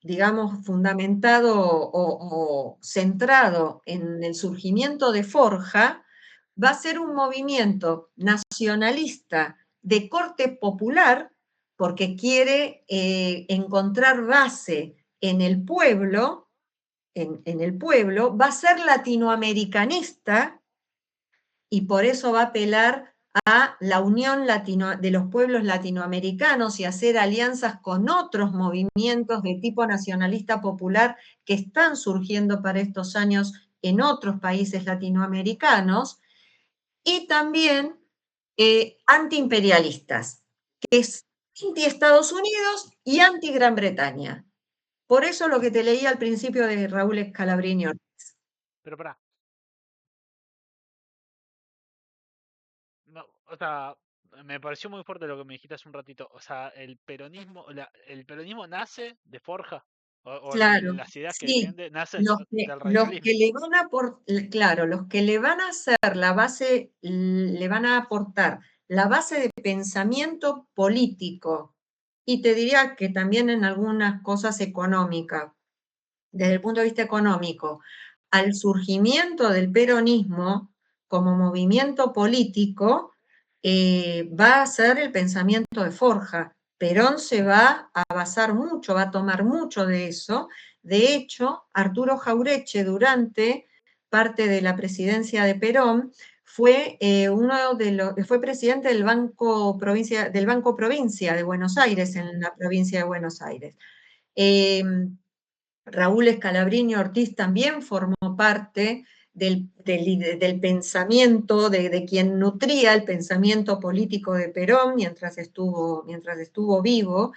[SPEAKER 1] digamos, fundamentado o centrado en el surgimiento de Forja, va a ser un movimiento nacionalista de corte popular, porque quiere encontrar base en el pueblo, en el pueblo, va a ser latinoamericanista y por eso va a apelar a la unión de los pueblos latinoamericanos y hacer alianzas con otros movimientos de tipo nacionalista popular que están surgiendo para estos años en otros países latinoamericanos, y también antiimperialistas, que es anti-Estados Unidos y anti-Gran Bretaña. Por eso lo que te leí al principio de Raúl Scalabrini Ortiz.
[SPEAKER 2] Pero pará. No, o sea, me pareció muy fuerte lo que me dijiste hace un ratito. O sea, el peronismo nace de Forja. O
[SPEAKER 1] Claro,
[SPEAKER 2] las ideas que
[SPEAKER 1] sí,
[SPEAKER 2] defiende nacen
[SPEAKER 1] los
[SPEAKER 2] del
[SPEAKER 1] que
[SPEAKER 2] radicalismo.
[SPEAKER 1] le van a claro, los que le van a hacer la base, le van a aportar la base de pensamiento político, y te diría que también en algunas cosas económicas, desde el punto de vista económico, al surgimiento del peronismo como movimiento político, va a ser el pensamiento de Forja. Perón se va a basar mucho, va a tomar mucho de eso. De hecho, Arturo Jauretche, durante parte de la presidencia de Perón, fue, fue presidente del Banco Provincia de Buenos Aires, en la provincia de Buenos Aires. Raúl Scalabrini Ortiz también formó parte del pensamiento, de quien nutría el pensamiento político de Perón mientras estuvo vivo,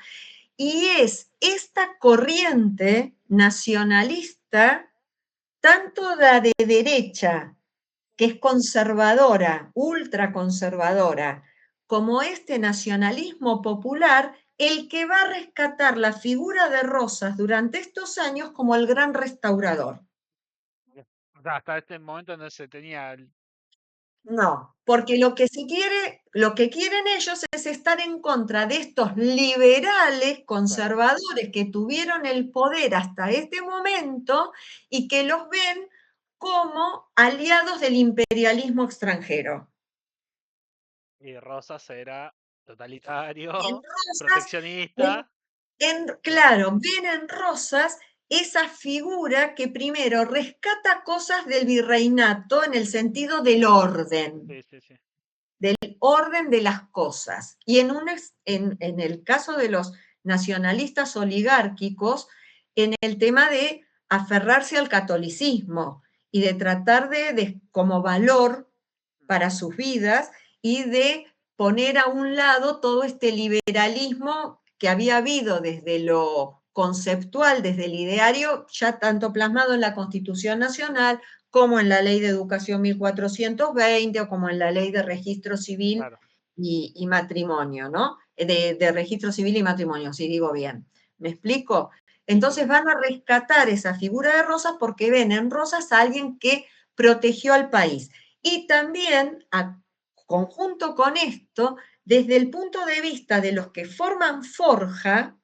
[SPEAKER 1] y es esta corriente nacionalista, tanto la de derecha, que es conservadora, ultraconservadora, como este nacionalismo popular, el que va a rescatar la figura de Rosas durante estos años como el gran restaurador.
[SPEAKER 2] O sea, hasta este momento no se tenía
[SPEAKER 1] No, porque lo que se quiere, lo que quieren ellos es estar en contra de estos liberales
[SPEAKER 2] claro.
[SPEAKER 1] conservadores que tuvieron el poder hasta este momento y que los ven como aliados del imperialismo extranjero.
[SPEAKER 2] Y Rosas era totalitario,
[SPEAKER 1] En Rosas, en,
[SPEAKER 2] proteccionista. Claro,
[SPEAKER 1] claro, ven en Rosas esa figura que primero rescata cosas del virreinato en el sentido del orden,
[SPEAKER 2] sí, sí, sí.
[SPEAKER 1] del orden de las cosas. Y en el caso de los nacionalistas oligárquicos, en el tema de aferrarse al catolicismo y de tratar como valor para sus vidas y de poner a un lado todo este liberalismo que había habido desde lo conceptual, desde el ideario, ya tanto plasmado en la Constitución Nacional como en la Ley de Educación 1420 o como en la Ley de Registro Civil
[SPEAKER 2] Claro.
[SPEAKER 1] y Matrimonio, ¿no? De Registro Civil y Matrimonio, si digo bien. ¿Me explico?
[SPEAKER 2] Sí, sí,
[SPEAKER 1] Entonces
[SPEAKER 2] sí.
[SPEAKER 1] van a rescatar esa figura de Rosas porque ven en Rosas a alguien que protegió al país. Y también, conjunto con esto, desde el punto de vista de los que forman Forja,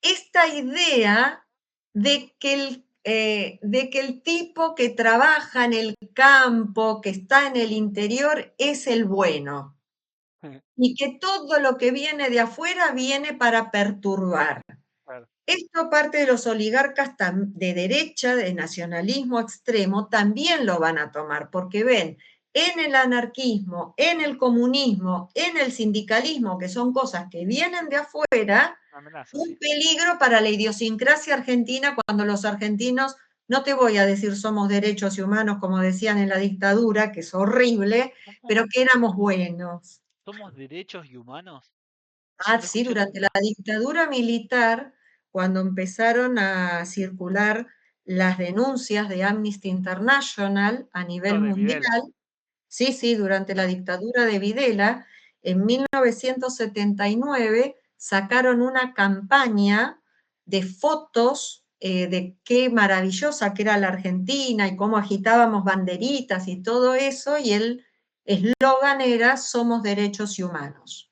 [SPEAKER 1] esta idea de que el tipo que trabaja en el campo, que está en el interior, es el bueno y que todo lo que viene de afuera viene para perturbar.
[SPEAKER 2] Claro.
[SPEAKER 1] Esto parte de los oligarcas de derecha, de nacionalismo extremo, también lo van a tomar, porque ven en el anarquismo, en el comunismo, en el sindicalismo, que son cosas que vienen de afuera,
[SPEAKER 2] Amenaza, sí.
[SPEAKER 1] un peligro para la idiosincrasia argentina cuando los argentinos, no te voy a decir somos derechos y humanos como decían en la dictadura, que es horrible, pero
[SPEAKER 2] ¿Cómo
[SPEAKER 1] que éramos buenos.
[SPEAKER 2] somos derechos y humanos? No
[SPEAKER 1] Ah,
[SPEAKER 2] lo
[SPEAKER 1] sí,
[SPEAKER 2] escuché
[SPEAKER 1] durante la
[SPEAKER 2] nunca.
[SPEAKER 1] dictadura militar, cuando empezaron a circular las denuncias de Amnesty International a nivel
[SPEAKER 2] Esto de Videla.
[SPEAKER 1] mundial, sí, sí, durante la
[SPEAKER 2] Ah,
[SPEAKER 1] dictadura de Videla, en 1979 sacaron una campaña de fotos de qué maravillosa que era la Argentina y cómo agitábamos banderitas y todo eso, y el eslogan era Somos derechos y humanos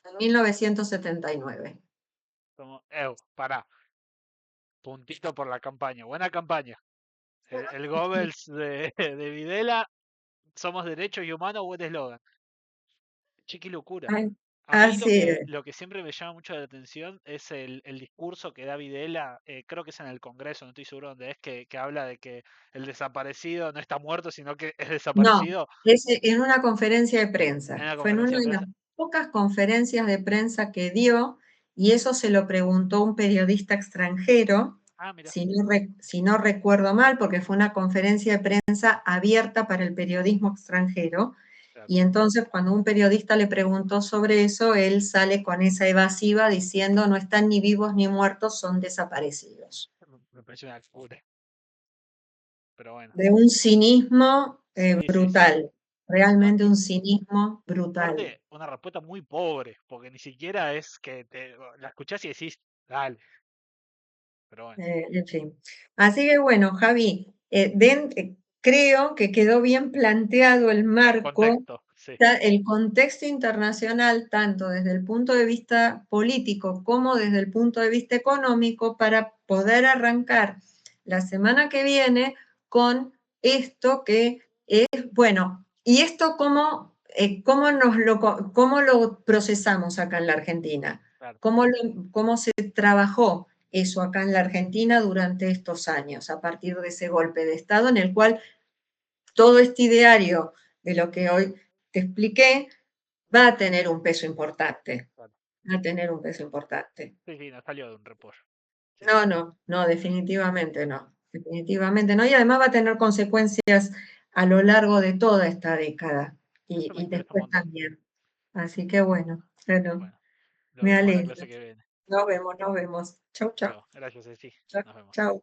[SPEAKER 1] en 1979.
[SPEAKER 2] pará. Puntito por la campaña. Buena campaña. El Goebbels de Videla, somos derechos y humanos, buen eslogan. Che, qué locura.
[SPEAKER 1] Ay,
[SPEAKER 2] A mí
[SPEAKER 1] así es.
[SPEAKER 2] lo que siempre me llama mucho la atención es el discurso que da Videla, creo que es en el Congreso, no estoy seguro dónde es, que habla de que el desaparecido no está muerto, sino que es
[SPEAKER 1] No,
[SPEAKER 2] desaparecido
[SPEAKER 1] es en una conferencia de
[SPEAKER 2] en
[SPEAKER 1] prensa.
[SPEAKER 2] la
[SPEAKER 1] Fue en
[SPEAKER 2] conferencia
[SPEAKER 1] una
[SPEAKER 2] de
[SPEAKER 1] de las
[SPEAKER 2] prensa.
[SPEAKER 1] pocas conferencias de prensa que dio, y eso se lo preguntó un periodista extranjero,
[SPEAKER 2] Ah, mira,
[SPEAKER 1] si no recuerdo mal, porque fue una conferencia de prensa abierta para el periodismo extranjero.
[SPEAKER 2] claro.
[SPEAKER 1] Y entonces cuando un periodista le preguntó sobre eso, él sale con esa evasiva diciendo no están ni vivos ni muertos, son desaparecidos.
[SPEAKER 2] Me pareció una locura. Pero bueno,
[SPEAKER 1] De un cinismo
[SPEAKER 2] sí, sí, sí.
[SPEAKER 1] brutal,
[SPEAKER 2] No,
[SPEAKER 1] realmente
[SPEAKER 2] y
[SPEAKER 1] un cinismo brutal.
[SPEAKER 2] aparte, una respuesta muy pobre, porque ni siquiera es que la escuchás y decís, dale, pero bueno,
[SPEAKER 1] En fin. Así que bueno, Javi, creo que quedó bien planteado el marco,
[SPEAKER 2] contexto, sí,
[SPEAKER 1] el contexto internacional, tanto desde el punto de vista político como desde el punto de vista económico, para poder arrancar la semana que viene con esto que es, bueno, y esto cómo lo procesamos acá en la Argentina,
[SPEAKER 2] claro.
[SPEAKER 1] cómo se trabajó eso acá en la Argentina durante estos años, a partir de ese golpe de Estado en el cual todo este ideario de lo que hoy te expliqué va a tener un peso importante,
[SPEAKER 2] Claro.
[SPEAKER 1] va a tener un peso importante.
[SPEAKER 2] Sí, sí, nos salió de un repollo. Sí, sí.
[SPEAKER 1] No, no, no, definitivamente no, definitivamente no, y además va a tener consecuencias a lo largo de toda esta década
[SPEAKER 2] Eso me
[SPEAKER 1] y
[SPEAKER 2] interesa un
[SPEAKER 1] después
[SPEAKER 2] montón.
[SPEAKER 1] también. Así que bueno,
[SPEAKER 2] Bueno, lo
[SPEAKER 1] me
[SPEAKER 2] vemos en la
[SPEAKER 1] alegro.
[SPEAKER 2] clase que viene.
[SPEAKER 1] Nos vemos, nos vemos. Chau, chau,
[SPEAKER 2] Chao, gracias, sí.
[SPEAKER 1] chau,
[SPEAKER 2] Nos vemos.
[SPEAKER 1] chau.